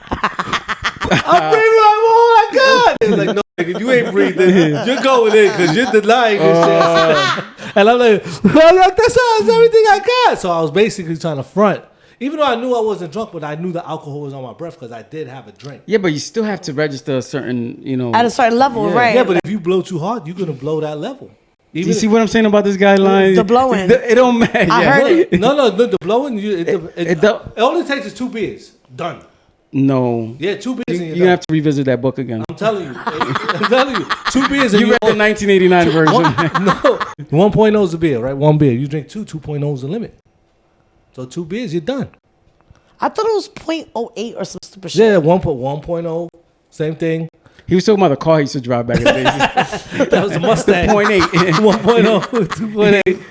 I'm breathing like, oh my God. They was like, no, nigga, you ain't breathing. You're going in because you're denying this shit. And I'm like, that's everything I got. So I was basically trying to front. Even though I knew I wasn't drunk, but I knew the alcohol was on my breath because I did have a drink. Yeah, but you still have to register a certain, At a certain level, right? Yeah, but if you blow too hard, you're going to blow that level. Do you see what I'm saying about this guideline? The blowing. It don't matter. I heard it. No, the blowing, it don't- only takes us 2 beers. Done. No. Yeah, 2 beers and You're you're gonna done. have to revisit that book again. I'm telling you. 2 beers and You read the 1989 version. No. 1.0 is a beer, right? 1 beer. You drink 2, 2.0 is the limit. So 2 beers, you're done. I thought it was 0.08 or some stupid shit. Yeah, 1.0, same thing. He was talking about the car he used to drive back in the day. That was a Mustang. 0.8. 1.0, 2.8.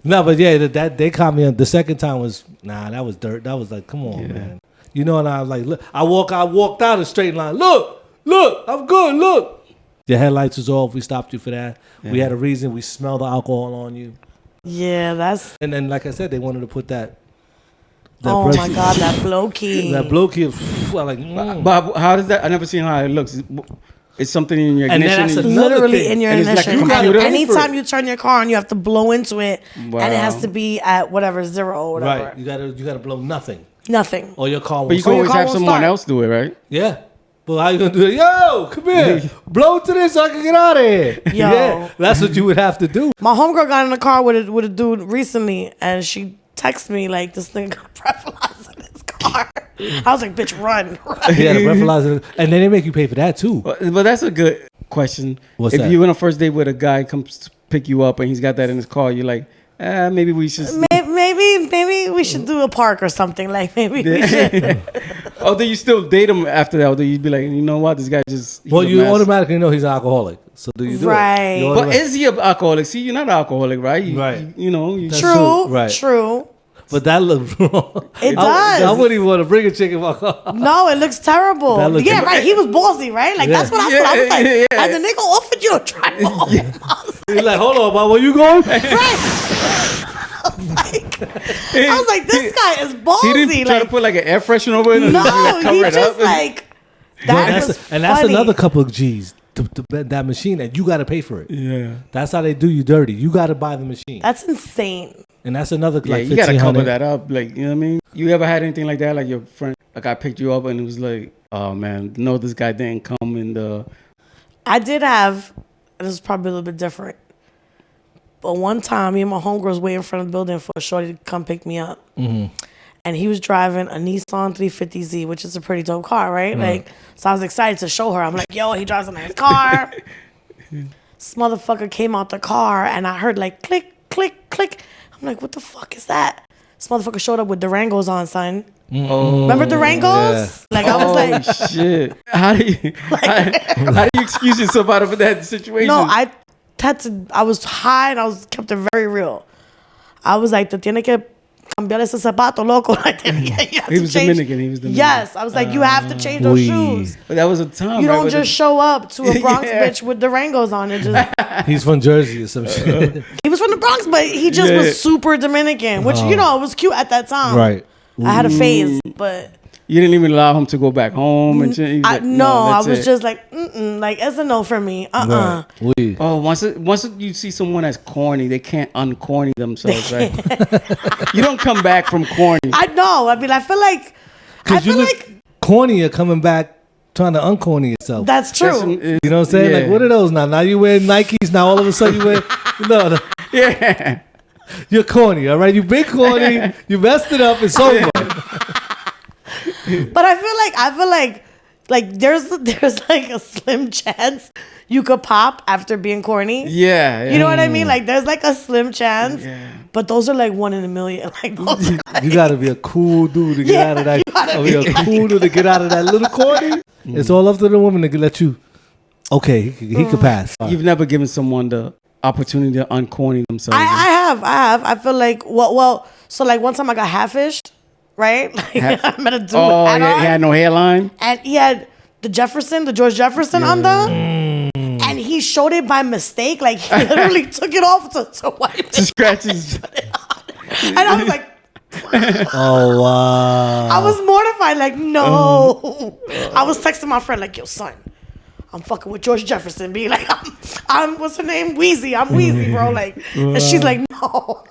No, but yeah, that they caught me. The second time was that was dirt. That was like, come on, man. You know, and I was like, look, I walked out a straight line. Look, I'm good. Look, your headlights was off. We stopped you for that. Yeah. We had a reason. We smelled the alcohol on you. Yeah, that's. And then, like I said, they wanted to put that. Oh my God, that blow key. That blow key. Like, But how does that? I never seen how it looks. It's something in your ignition. And that's literally in your ignition. Like anytime you turn your car on, you have to blow into it, and it has to be at whatever 0 or whatever. Right. You gotta blow nothing. Nothing. Or your car. But you can always have someone else do it, right? Yeah. But how you gonna do it? Yo, come here. Blow to this so I can get out of here. Yo. Yeah, that's what you would have to do. My homegirl got in the car with a dude recently, and she texted me like, this thing got breathalyzer in his car. I was like, bitch, run. Yeah, the breathalyzer. And then they make you pay for that too. But that's a good question. What's if that? you're on a first date with a guy comes to pick you up and he's got that in his car, you're like, maybe we should. Maybe we should do a park or something. Like maybe we should. Oh, do you still date him after that? Or do you be like, you know what, this guy just. Well, you automatically know he's an alcoholic. So do you do Right. it? But is he an alcoholic? See, you're not an alcoholic, right? Right. You know. That's True. Right. True. But that looks wrong. It I does. wouldn't even want to bring a chick in my car. No, it looks terrible. Yeah, right. He was ballsy, right? Like that's what I thought. I was like, and the nigga offered you a drive home. He's like, hold on, where you going? Right. I was like, this guy is ballsy. He didn't try to put like an air freshener over it. No, cover he it just up. like that's another couple of G's. That machine, and you got to pay for it. Yeah, that's how they do you dirty. You got to buy the machine. That's insane. And that's another like you got to cover that up. Like, you know what I mean? You ever had anything like that? Like your friend, like I picked you up and it was like, oh man, no, this guy didn't come in the. I did have. This is probably a little bit different. But one time, me and my homegirl was waiting in front of the building for a shorty to come pick me up. Mm-hmm. And he was driving a Nissan 350Z, which is a pretty dope car, right? Like, so I was excited to show her. I'm like, yo, he drives a nice car. This motherfucker came out the car, and I heard like click, click, click. I'm like, what the fuck is that? This motherfucker showed up with Durangos on, son. Oh, remember Durangos? Yeah. Like, I was like, shit. How do you excuse yourself out of that situation? No, I was high and I kept it very real. I was like, te tiene que cambiar ese zapato, loco. Like, he was Dominican. Yes, I was like, you have to change those shoes. But that was a time. You don't just show up to a Bronx bitch with Durangos on it. Just he's from Jersey or some shit. He was from the Bronx, but he just was super Dominican, which it was cute at that time. Right. I had a phase, but. You didn't even allow him to go back home and shit. Like, I was just like, like it's a no for me. Right. Oh, once you see someone that's corny, they can't uncorny themselves, right? You don't come back from corny. I know. I mean, I feel like corny. You're coming back trying to uncorny yourself. That's true. You know what I'm saying? Yeah. Like, what are those now? Now you wear Nikes. Now all of a sudden you wear Yeah. You're corny, all right? You been corny. You messed it up. It's over. But I feel like there's like a slim chance you could pop after being corny. Yeah. You know what I mean? Like there's like a slim chance. Yeah. But those are like 1 in a million. Like those you gotta be a cool dude to get out of that. Be a cool dude to get out of that little corny. It's all up to the woman to let you. Okay, he could pass. You've never given someone the opportunity to uncorny themselves. I have. I feel like so like one time I got half-ished, right? Like I met a dude. Oh, he had no hairline, and he had the George Jefferson under, and he showed it by mistake. Like he literally took it off to wipe to scratch his. And I was like, oh wow! I was mortified. Like no, I was texting my friend like, yo, son. I'm fucking with George Jefferson, be like, I'm what's her name? Wheezy. I'm Wheezy, bro. Like, and she's like, no.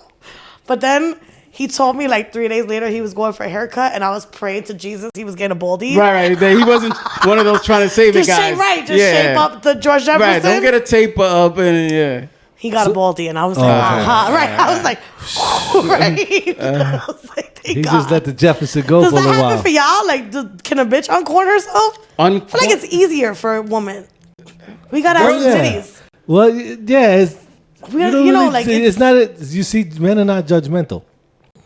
But then he told me like 3 days later he was going for a haircut, and I was praying to Jesus he was getting a baldy. Right. He wasn't one of those trying to save it guys. Shape up the George Jefferson. Right, don't get a taper up and He got a baldy, and I was like, right. I was like, right. I was like, he just let the Jefferson go Does for a that while. happen for y'all? Like, can a bitch uncorn herself? I feel like it's easier for a woman. We gotta have titties. Well, yeah, it's like it's not. You see, men are not judgmental.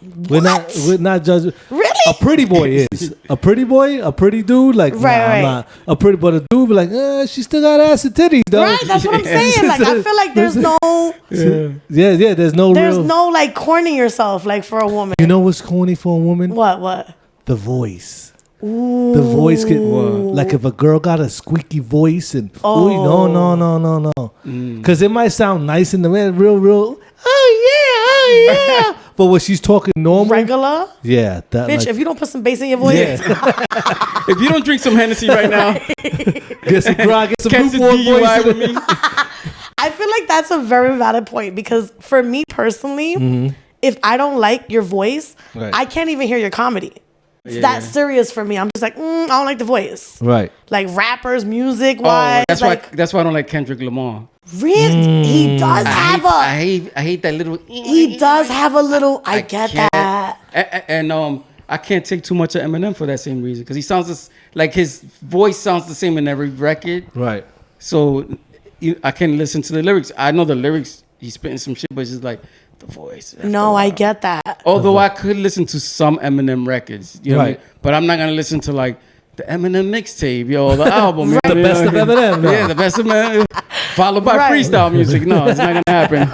We're not judgmental. Really? A pretty boy is a pretty boy, a pretty dude. Like, Right. I'm not a pretty, but a dude be like, she still got ass and titties, though. Right, that's what I'm saying. Like, I feel like there's no There's no like corning yourself like for a woman. You know what's corny for a woman? What? The voice. Ooh. The voice can like if a girl got a squeaky voice and no. Because it might sound nice in the man, real. Oh yeah. But when she's talking normal, Regular, yeah, that bitch. like, If you don't put some bass in your voice, If you don't drink some Hennessy right now, get some grog, get some catch the lukewarm DUI voice. with me. I feel like that's a very valid point because for me personally, if I don't like your voice, Right. I can't even hear your comedy. It's that serious for me. I'm just like, I don't like the voice. Right. Like rappers, music Oh, wise. that's like, why. That's why I don't like Kendrick Lamar. really, he does have I hate that little. He does have a little. I get can't. that. And I can't take too much of Eminem for that same reason because he sounds like his voice sounds the same in every record. Right. So I can't listen to the lyrics. I know the lyrics. He's spitting some shit, but it's just like the voice. No, I get that. Although I could listen to some Eminem records, you know what I mean? But I'm not gonna listen to like the Eminem mixtape, or the album. Right. The best of Eminem. No. Yeah, the best of Eminem. Followed by Right. freestyle music. No, it's not gonna happen.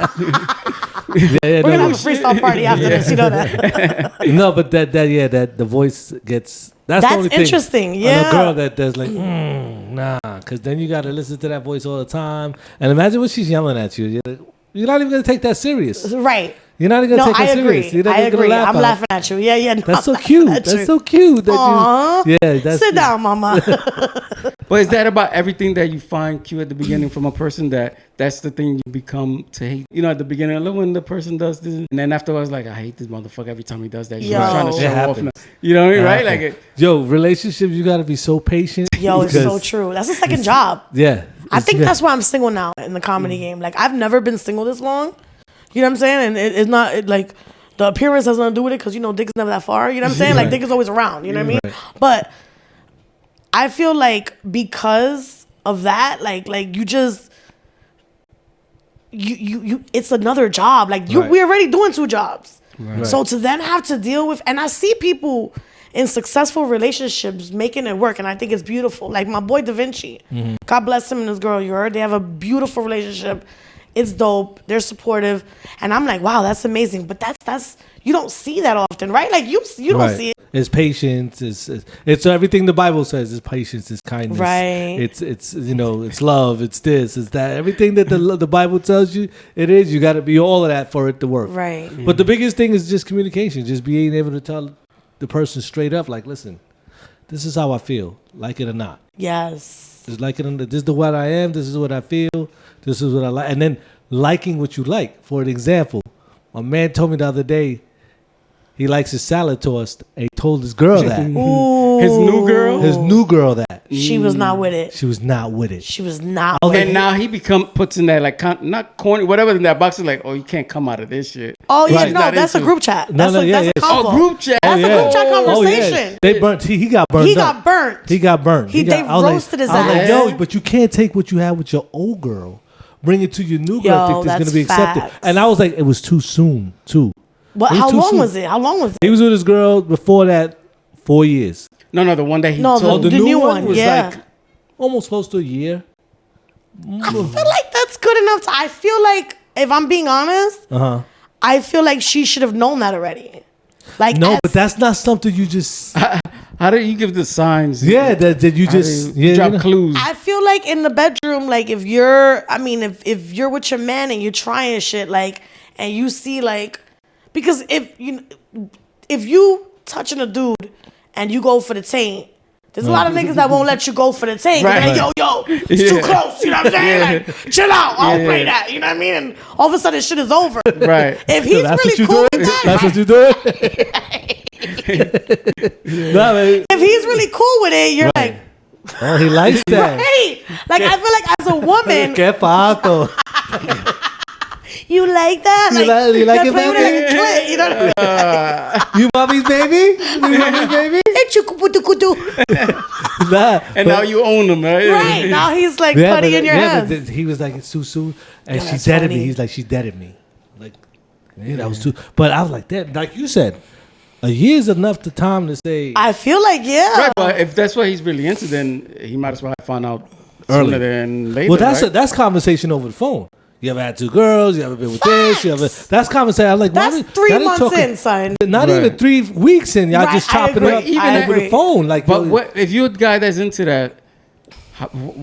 We're gonna have a freestyle party after this. You know that. No, but that the voice gets. That's the only thing. Interesting. On Yeah. a girl that does like, nah, because then you got to listen to that voice all the time. And imagine when she's yelling at you. You're not even gonna take that serious. Right. You're not even gonna No, take I that agree. serious. You're not I even gonna agree. laugh I'm out. laughing at you. Yeah. No, That's so I'm cute. laughing at That's you. so cute. That Aw. you, yeah, that's Sit down, mama. But is that about everything that you find cute at the beginning from a person that's the thing you become to hate? You know, at the beginning, I love when the person does this, and then afterwards, like, I hate this motherfucker every time he does that. She's Yo. trying to It show off. happens. Now. You know what I mean, It right? happens. Like, Yo, relationships, you gotta be so patient. Yo, it's so because- true. That's a second job. Yeah. I It's think good. that's why I'm single now in the comedy game. Like, I've never been single this long. You know what I'm saying? And it's not like the appearance has nothing to do with it because, dick is never that far. You know what I'm saying? Like, dick is always around. You know what I mean? Right. But I feel like because of that, like you just, you it's another job. Like, Right. we're already doing two jobs. Right. So to then have to deal with, and I see people in successful relationships making it work, and I think it's beautiful. Like my boy Da Vinci, God bless him and his girl. You heard they have a beautiful relationship. It's dope. They're supportive, and I'm like, wow, that's amazing. But that's you don't see that often, right? Like you don't Right. see it. It's patience. It's everything the Bible says. It's patience. It's kindness. Right. It's it's love. It's this. It's that. Everything that the Bible tells you it is. You got to be all of that for it to work. Right. But the biggest thing is just communication. Just being able to tell the person straight up, like, listen, this is how I feel, like it or not. Yes. Just like it or not. This is what I am. This is what I feel. This is what I like. And then liking what you like. For an example, a man told me the other day he likes his salad tossed. And he told his girl that. Ooh. his new girl. His new girl that. She was not with it. She was not with it. She was not I was with like, it. And now he puts in that like not corny, whatever in that box is like, oh, you can't come out of this shit. Oh yeah, Right. no, Not that's a into- group chat. No, That's no, a, yeah, that's a yeah. convo. Oh, group chat. That's a group chat conversation. They burnt. He got burned. He up. got burnt. He got burned. They I was roasted his I was like, ass. yo, but you can't take what you have with your old girl, bring it to your new girl. Yo, I think it's that's gonna be accepted. facts. And I was like, it was too soon, too. What? It was How too long soon. was it? How long was it? He was with his girl before that 4 years. No, the one that he No, told. the new one, was yeah. like almost close to a year. I feel like that's good enough. I feel like, if I'm being honest, I feel like she should have known that already. Like, No, as- but that's not something you just. How do you give the signs? Yeah, that you How do just you drop you know. clues. I feel like in the bedroom, like if you're with your man and you're trying shit, like, and you see like, because if you touching a dude and you go for the taint, there's a lot of niggas that won't let you go for the taint. Right. They're like, yo, it's too close. You know what I'm saying? Yeah. Like, chill out. I don't Yeah. play that. You know what I mean? And all of a sudden, shit is over. Right. If he's That's really what you cool doing. with that, That's what you doing. Nah, man. if he's really cool with it, you're like, Oh, he likes that. hey, like I feel like as a woman, Que pato. you like that? You like it, play with baby? like a clit, you know what I mean? You mommy's baby? You mommy's baby? It's you Nah. And now you own them, right? right now he's like Yeah, putty but, in your yeah, hands. but he was like, it's too soon. And Yo, she that's deaded me. funny. He's like, she deaded me. Like, yeah, that was too. But I was like, that, like you said, A year is enough the time to say. I feel like Right, but if that's what he's really into, then he might as well have found out Early. sooner than later. Well, that's right? that's conversation over the phone. You ever had 2 girls? You ever been with this? You ever? That's conversation. I'm like, that's why 3 y'all ain't months talking- in, son. Not Right. even 3 weeks in. Y'all Right, just I chopping it up agree. even I over the agree. phone. Like, But yo, what if you're a guy that's into that?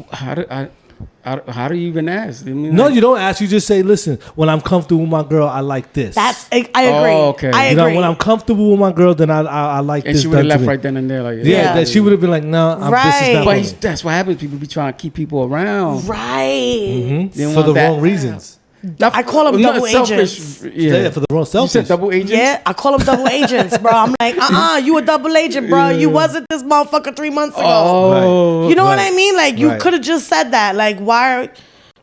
How do you even ask? I mean, no, like, you don't ask. You just say, listen, when I'm comfortable with my girl, I like this. I agree. okay. I You know, agree. when I'm comfortable with my girl, then I like and this. she would have done to left me. right then and there. Like, Yeah, that she would have been like, no, this is Right. not But for he's, me. that's what happens. People be trying to keep people around. Right. They For want the that- wrong reasons. Not- I call 'em not double selfish, agents. Yeah. For the wrong You selfish. said double agents? Yeah, I call them double agents, bro. I'm like, you a double agent, bro. You wasn't this motherfucker 3 months ago. Oh. You know what Right. I mean? Like, you Right. could have just said that. Like, why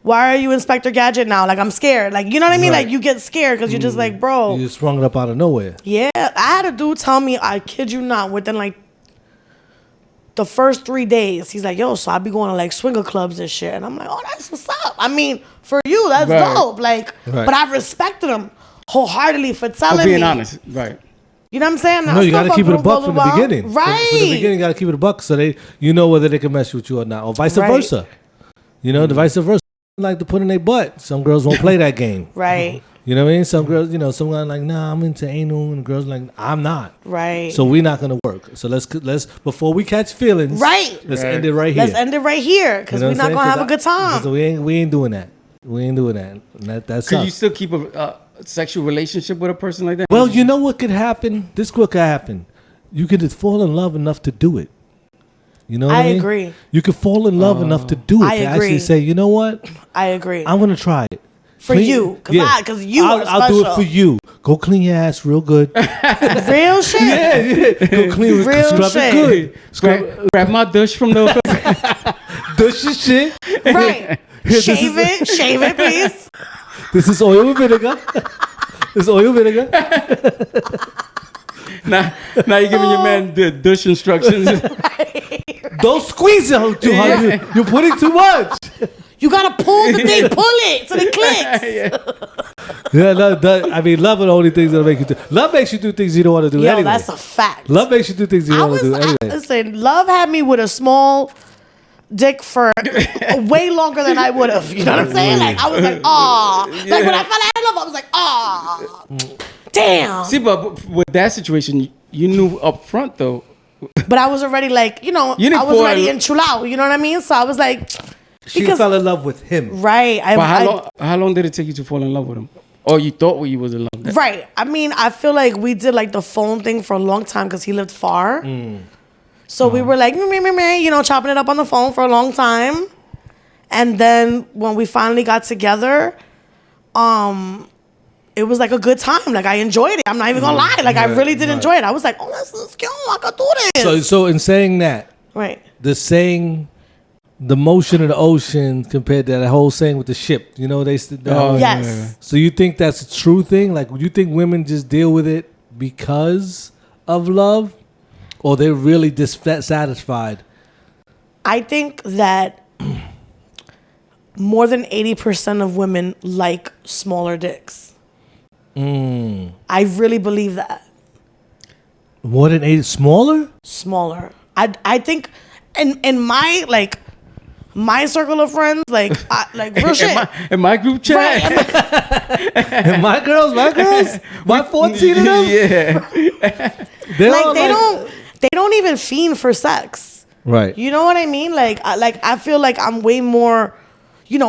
are you Inspector Gadget now? Like, I'm scared. Like, you know what I mean? Right. Like, you get scared because you're just like, bro. You just sprung it up out of nowhere. Yeah, I had a dude tell me, I kid you not, within like the first 3 days, he's like, yo, so I be going to like swinger clubs and shit. And I'm like, oh, that's what's up. I mean, for you, that's Right. dope. Like, Right. but I respected him wholeheartedly for telling For being me. honest. Right. You know what I'm saying? No, you got to keep it a buck from the Right. beginning. From the beginning, you got to keep it a buck so you know whether they can mess with you or not, or vice Right. versa. You know, the vice versa. Like to put in their butt. Some girls won't play that game. Right. You know what I mean? Some girls, some guys like, nah, I'm into anal, and the girls like, I'm not. Right. So we're not gonna work. So let's before we catch feelings, Right. Let's Right. end it right here. Let's end it right here because You know we're what not I'm going to saying? have a good time. So we ain't doing that. We ain't doing that. And that's Could you still keep a sexual relationship with a person like that? Well, you know what could happen? This could happen. You could just fall in love enough to do it. You know what I mean? agree. You could fall in love enough to do it. I to agree. actually say, you know what? I agree. I'm gonna try it. For you, 'cause you are I'll do it special. for you. Go clean your ass real good. Real shit. Go clean it. Real Scrub shit. it good. Grab my douche from the. Dush your shit. Right. This is- Shave it, please. This is oil and vinegar. This is oil and vinegar. now you're giving your man the douche instructions. Don't squeeze it too hard. You're putting too much. You gotta pull the thing, pull it so it clicks. Yeah, I mean, love are the only things that'll make you do. Love makes you do things you don't want to do Yo, anyway. that's a fact. Love makes you do things you don't want to do anyway. Listen, love had me with a small dick for way longer than I would have. You know what I'm saying? Like I was like, ah. Like when I found out I love, I was like, ah. Damn. See, but with that situation, you knew up front though. But I was already like, You didn't I was fall already in- in chulao. You know what I mean? So I was like, She because fell in love with him. right. But how long did it take you to fall in love with him? Or you thought you was in love? Right. I mean, I feel like we did like the phone thing for a long time because he lived far. So we were like, chopping it up on the phone for a long time. And then when we finally got together, it was like a good time. Like I enjoyed it. I'm not even gonna lie. Like I really did enjoy it. I was like, oh, let's go. I could do this. So in saying that, right. the motion of the ocean compared to that whole saying with the ship, they Yes. So you think that's a true thing? Like, you think women just deal with it because of love, or they're really dissatisfied? I think that more than 80% of women like smaller dicks. I really believe that. More than 8 smaller? Smaller. I think in my my circle of friends, like real shit. In my group chat? Right. And my girls, my 14 of them, Yeah. They don't even fiend for sex. right. You know what I mean? I feel like I'm way more,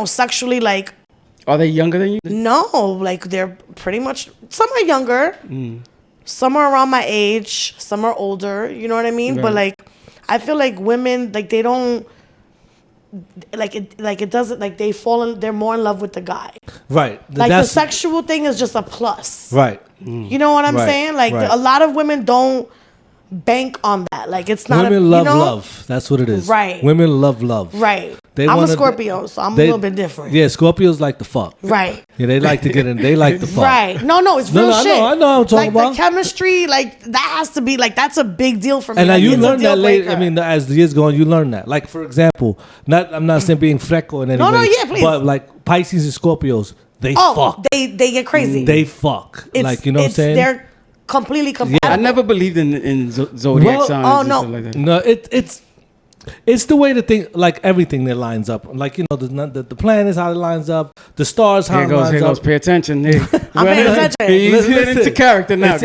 sexually like. Are they younger than you? No, like they're pretty much. Some are younger, some are around my age, some are older. You know what I mean? Right. But like, I feel like women they don't. It doesn't they they're more in love with the guy. Right. Like the sexual thing is just a plus. Right. You know what I'm Right, saying? Like right. a lot of women don't bank on that. Like it's not Women a, love love. That's what it is. Right. Women love love. Right. They I'm a wanna- Scorpio, so I'm a they- little bit different. Yeah, Scorpios like to fuck. Right. Yeah, they like to get in. They like to fuck. Right. No, it's No, real no, I shit. know what I'm talking about. The chemistry, that has to be that's a big deal for me. And now Like, you it's a learn deal that later. breaker. I mean, as the years go on, you learn that. Like, for example, I'm not saying being freckle in any No, way. yeah, please. But like Pisces and Scorpios, they oh, fuck. they get crazy. They fuck. It's- Like, you know what I'm it's saying? Their completely compatible. I never believed in zodiac signs. Oh, and no. stuff like that. No, it's the way to think, like everything that lines up. Like, you know, the planets, how it lines up, the stars, how it lines up. Pay attention. Hey. I'm paying attention. He's getting into character now.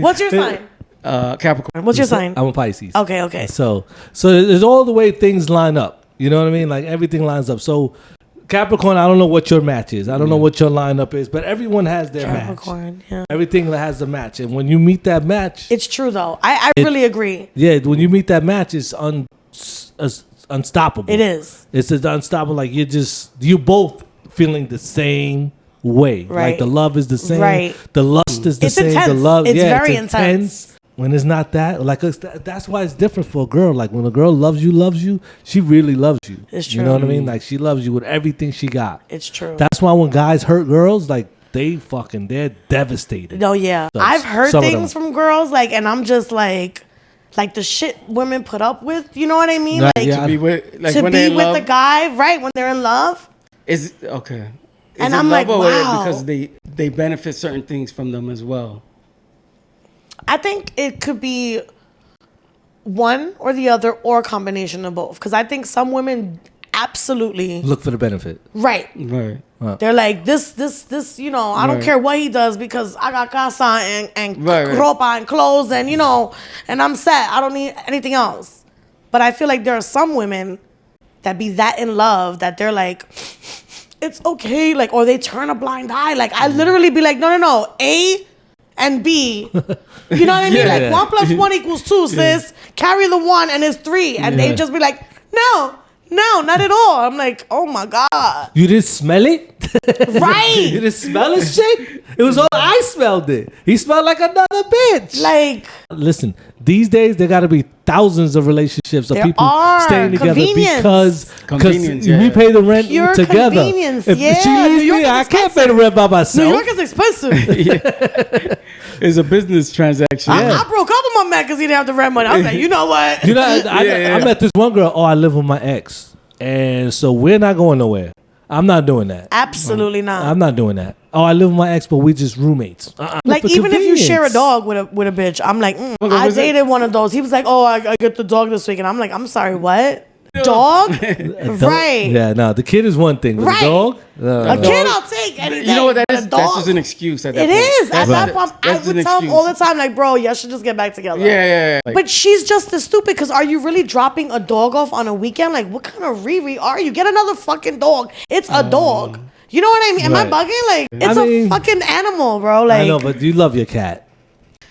What's your sign? Capricorn. What's your sign? I'm a Pisces. Okay. So it's all the way things line up. You know what I mean? Like everything lines up. So Capricorn, I don't know what your match is. I don't know what your lineup is, but everyone has their Capricorn, match. yeah. Everything that has a match. And when you meet that match, It's true though. I really agree. yeah, when you meet that match, it's unstoppable. It is. It's unstoppable. Like you're both feeling the same way. Right. Like the love is the same. Right. The lust is the It's same. intense. The love, It's yeah, very it's intense. When it's not that, like that's why it's different for a girl. Like when a girl loves you, she really loves you. It's You know true. what I mean? Like she loves you with everything she got. It's true. That's why when guys hurt girls, like they're devastated. No, yeah. So, I've heard some of things them. from girls, like, and I'm just like the shit women put up with. You know what I mean? Right, Like yeah. To be with, like to when be they're in with love, the guy, right? When they're in love. is okay. Is And it I'm like, love or wow. because they benefit certain things from them as well. I think it could be one or the other or a combination of both. Because I think some women absolutely Look for the benefit. right. Right. They're like this, you know, I don't Right. care what he does because I got casa and Right. ropa and clothes and, you know, and I'm set. I don't need anything else. But I feel like there are some women that be that in love that they're like, it's okay. Like, or they turn a blind eye. Like, I literally be like, no. A and B. You know what I mean? Yeah. Like 1 + 1 = 2, sis. Carry the 1 and it's 3. And they just be like, no, not at all. I'm like, oh my God. You didn't smell it? You Right. didn't smell his shit? It was all I smelled it. He smelled like another bitch. Like, Listen, these days there got to be thousands of relationships of There people are. staying together Convenience. because Convenience, we yeah. pay the rent Pure together. convenience, If yeah. she New leaves York me, is I can't pay expensive. the rent by New myself. York is expensive. It's a business transaction. I broke up with my man because he didn't have the rent money. I was like, you know what? You know, I met this one girl. Oh, I live with my ex, and so we're not going nowhere. I'm not doing that. Absolutely not. I'm not doing that. Oh, I live with my ex, but we just roommates. Like, For even if you share a convenience. dog with a bitch, I'm like, I was it? dated one of those. He was like, oh, I get the dog this week. And I'm like, I'm sorry, what? Dog? Right. Yeah, no, the kid is one thing, but Right. the dog. A kid I'll take any day. You know what that but is? a That's dog? just an excuse at that It point. is. At That's that it. point, I That's would an tell him excuse. all the time, like, bro, y'all should just get back together. Yeah. Like, But she's just as stupid because are you really dropping a dog off on a weekend? Like, what kind of Riri are you? Get another fucking dog. It's a dog. You know what I mean? Am I Right. bugging? Like, it's I mean, a fucking animal, bro. Like, I know, but you love your cat.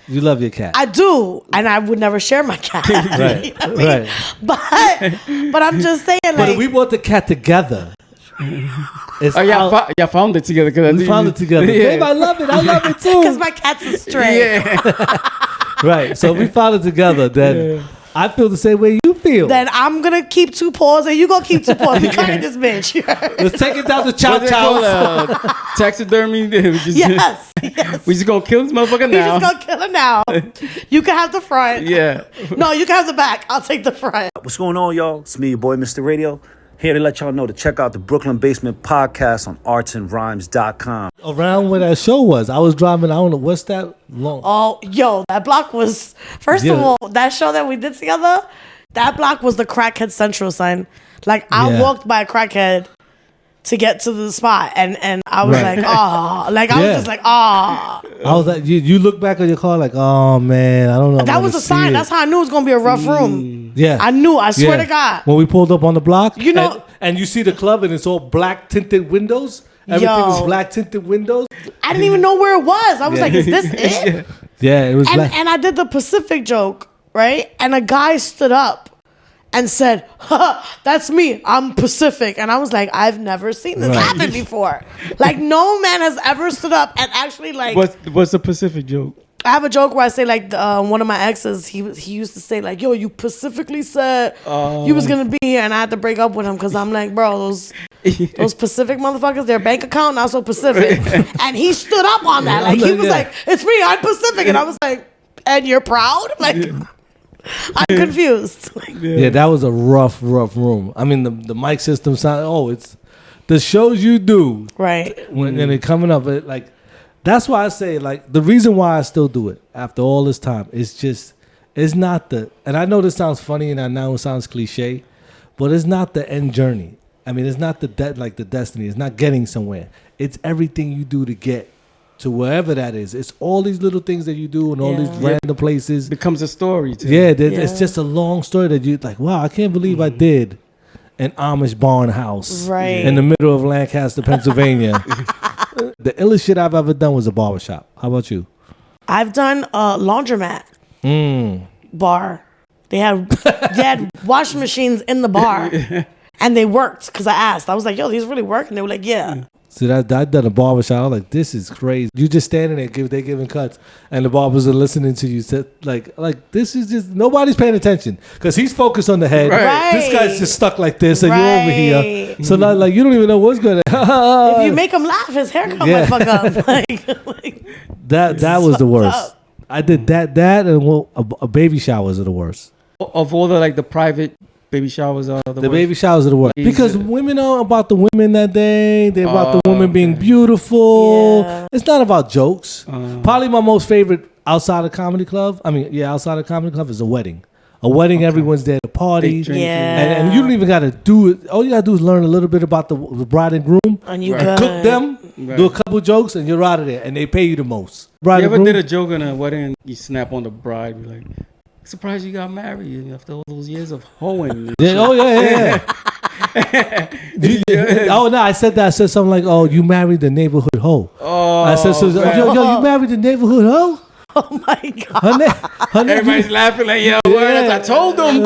You love your cat. I do, and I would never share my cat. Right, You know what I mean? right. But I'm just saying, But like, we bought the cat together. It's oh, out- y'all found it together. we found it together. Yeah. Babe, I love it. I love it too. because my cat's a stray. Yeah. Right. So we found it together. Then I feel the same way you feel. Then I'm gonna keep 2 paws, and you gonna keep 2 paws. We cutting this bitch. Let's take it down to Chow What's it called? Chow. Taxidermy. We just, Yes. we just gonna kill this motherfucker We now. just gonna kill her now. You can have the front. Yeah. No, you can have the back. I'll take the front. What's going on, y'all? It's me, your boy, Mr. Radio. Here to let y'all know to check out the Brooklyn Basement Podcast on artsandrhymes.com. Around where that show was, I was driving. I don't know what's that long. Oh, yo, that block was, first of Yeah. all, that show that we did together, that block was the crackhead central, son. Like, I Yeah. walked by a crackhead to get to the spot, and I was Right. like, oh. Like, I Yeah. was just like, oh. I was like, you look back on your car like, oh man, I don't know. if That I'm was gonna a sign. see it. That's how I knew it was going to be a rough room. Yeah. I knew. I swear Yeah. to God. When we pulled up on the block, You know- and you see the club and it's all black tinted windows. Everything Yo. was black tinted windows. I didn't even know where it was. I was like, is this it? Yeah, it was black. And I did the Pacific joke, right? And a guy stood up and said, that's me. I'm Pacific. And I was like, I've never seen this Right. happen before. Like, no man has ever stood up and actually, like, What's the Pacific joke? I have a joke where I say, like, one of my exes, he used to say, like, yo, you specifically said you was going to be here, and I had to break up with him because I'm like, bro, those Pacific motherfuckers, their bank account not so Pacific. And he stood up on that. Like, he was Yeah. like, it's me, I'm Pacific. And I was like, and you're proud? Like, I'm confused. Yeah, that was a rough room. I mean, the mic system sound. Oh, it's the shows you do Right. when and it coming up. Like That's why I say, like, the reason why I still do it after all this time is just, it's not the, and I know this sounds funny and I know it sounds cliche, but it's not the end journey. I mean, it's not the destiny. It's not getting somewhere. It's everything you do to get to wherever that is. It's all these little things that you do in all these random places. Becomes a story too. Yeah, it's just a long story that you like, wow, I can't believe I did an Amish barn house in the middle of Lancaster, Pennsylvania. The illest shit I've ever done was a barbershop. How about you? I've done a laundromat bar. They had washing machines in the bar. And they worked because I asked. I was like, yo, these really work? And they were like, yeah. See, I done a barbershop. I was like, this is crazy. You just standing there, they giving cuts, and the barbers are listening to you. Like this is just, nobody's paying attention because he's focused on the head. Right. This guy's just stuck like this, and you're over here. So like you don't even know what's going on. If you make him laugh, his haircut might fuck up. like, that was the worst. up. I did that, and a baby showers are the worst. Of all the private baby showers are the worst. Baby showers are the worst because women are about the women that day. They're about the women being beautiful. Yeah. It's not about jokes. Probably my most favorite outside of comedy club. Outside of comedy club is a wedding. A wedding, everyone's there to party. And you don't even got to do it. All you got to do is learn a little bit about the bride and groom. And you cook them, do a couple jokes, and you're out of there. And they pay you the most. Bride you ever did a joke in a wedding and you snap on the bride? You're like, surprised you got married after all those years of hoeing. Yeah. I said that. I said something like, "Oh, you married the neighborhood hoe." I said, "Yo, you married the neighborhood hoe." Oh my god! Everybody's laughing like, "Yo, I told them.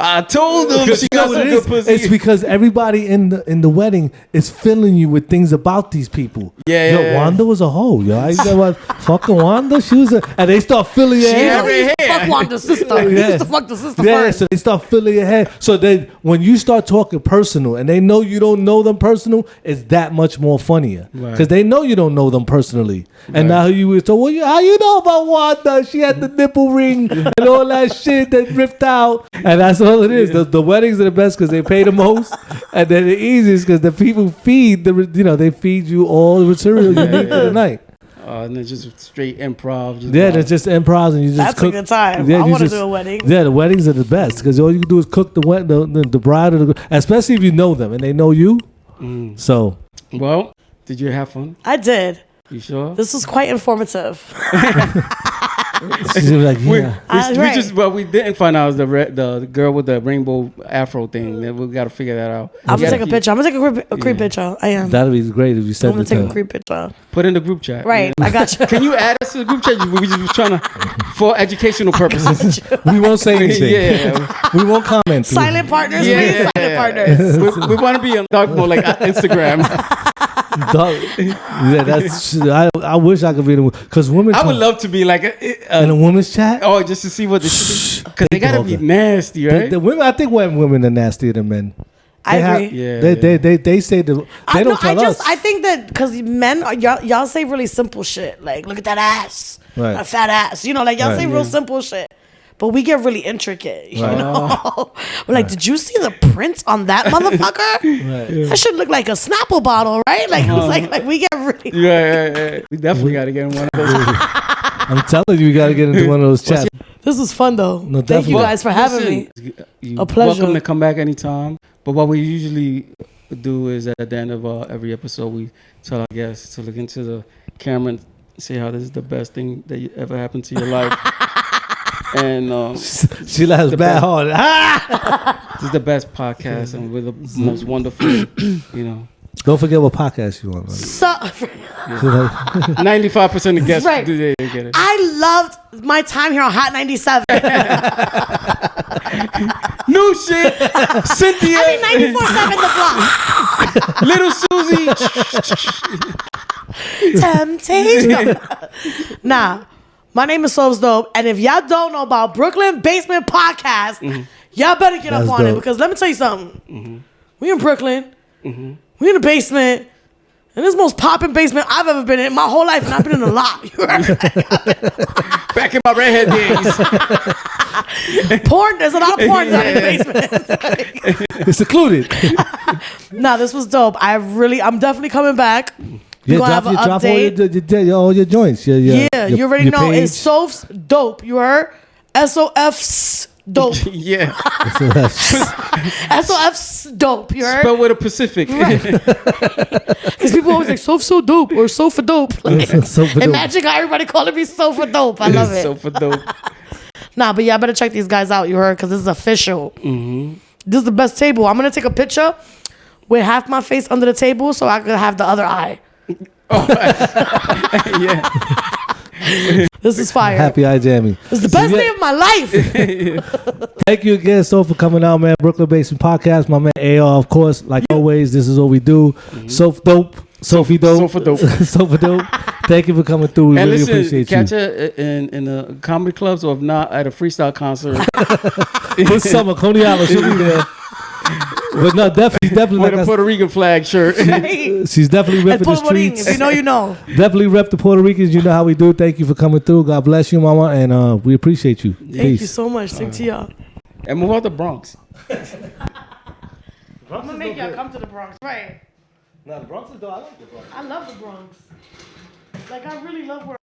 I told them she got some good pussy." It's because everybody in the wedding is filling you with things about these people. Wanda was a hoe. Yo, I said, "What? Fucking Wanda? She was and they start filling your head. Fuck Wanda's sister. You used to fuck the sister first. So they start filling your head. So then when you start talking personal and they know you don't know them personal, it's that much more funnier because they know you don't know them personally. And now you was told, how you know about Wanda? She had the nipple ring and all that shit that ripped out. And that's all it is. The weddings are the best because they pay the most, and they're the easiest because the people feed they feed you all the material you need for the night. And it's just straight improv. It's just improv, and you just that's cook. A good time. I want to do a wedding. Yeah, the weddings are the best because all you can do is cook the bride or especially if you know them and they know you. So, well, did you have fun? I did. You sure? This was quite informative. She was like, we didn't find out the girl with the rainbow afro thing. We got to figure that out. I'm gonna take a picture. I'm gonna take a creep picture. I am. That'd be great if you sent it. I'm gonna take a creep picture. Put in the group chat. Right, I got you. Can you add us to the group chat? We just trying to for educational purposes. We won't say anything. We won't comment. Silent partners, silent partners. We want to be on dark mode like Instagram. I wish I could be in the because women. I would love to be like in a women's chat. Oh, just to see what because they gotta be nasty, right? The women, I think women are nastier than men. I agree. They say they don't tell us. I think that because men, y'all say really simple shit like look at that ass, a fat ass. Like y'all say real simple shit. But we get really intricate, you know? We're like, did you see the print on that motherfucker? That should look like a Snapple bottle, right? Like, like we get really... We definitely got to get in one of those. I'm telling you, we got to get into one of those chats. This was fun, though. No, thank you guys for having me. A pleasure. Welcome to come back anytime. But what we usually do is at the end of every episode, we tell our guests to look into the camera and say how this is the best thing that ever happened to your life. And she laughs bad hard. This is the best podcast, and we're the most wonderful. Don't forget what podcast you want. 95% of guests do they get it. I loved my time here on Hot 97. New shit, Cynthia. 94.7 The Block. Temptation. Nah. My name is SofsDope, and if y'all don't know about Brooklyn Basement Podcast, y'all better get up on it because let me tell you something. We in Brooklyn, we in the basement, and this is the most popping basement I've ever been in my whole life, and I've been in a lot. Back in my redhead days. Porn, there's a lot of porn down in the basement. It's secluded. Nah, this was dope. I'm definitely coming back. We're gonna have an drop update. all your joints. You already know page. it's SofsDope. You heard? SofsDope. Yeah. SofsDope. You heard? Spelled with a Pacific. Because people always like so dope or sofa dope. Like, imagine how everybody calling me sofa dope. I love it. Sofa dope. Nah, but yeah, I better check these guys out. You heard? Because this is official. Mm-hmm. This is the best table. I'm gonna take a picture with half my face under the table so I could have the other eye. Yeah. This is fire. Happy Eye Jammy. It's the best day of my life. Thank you again, so for coming out, man. Brooklyn Basement Podcast, my man AR, of course. Like always, this is what we do. SofsDope, Sophie Dope, Sofa dope. Sofa Dope. Thank you for coming through. We And really listen, appreciate catch you. her in the comedy clubs, or if not, at a freestyle concert. This summer, Coney Island, she'll be there. But no, definitely. With Like a Puerto Rican flag shirt. she's definitely And ripping the Puerto Rican, streets. if you know, you know. Definitely rep the Puerto Ricans. You know how we do. Thank you for coming through. God bless you, mama, and we appreciate you. Thank you so much. Same to y'all. And move out the Bronx. I'm gonna make y'all come to the Bronx, right? No, the Bronx is dope. I like the Bronx. I love the Bronx. Like, I really love where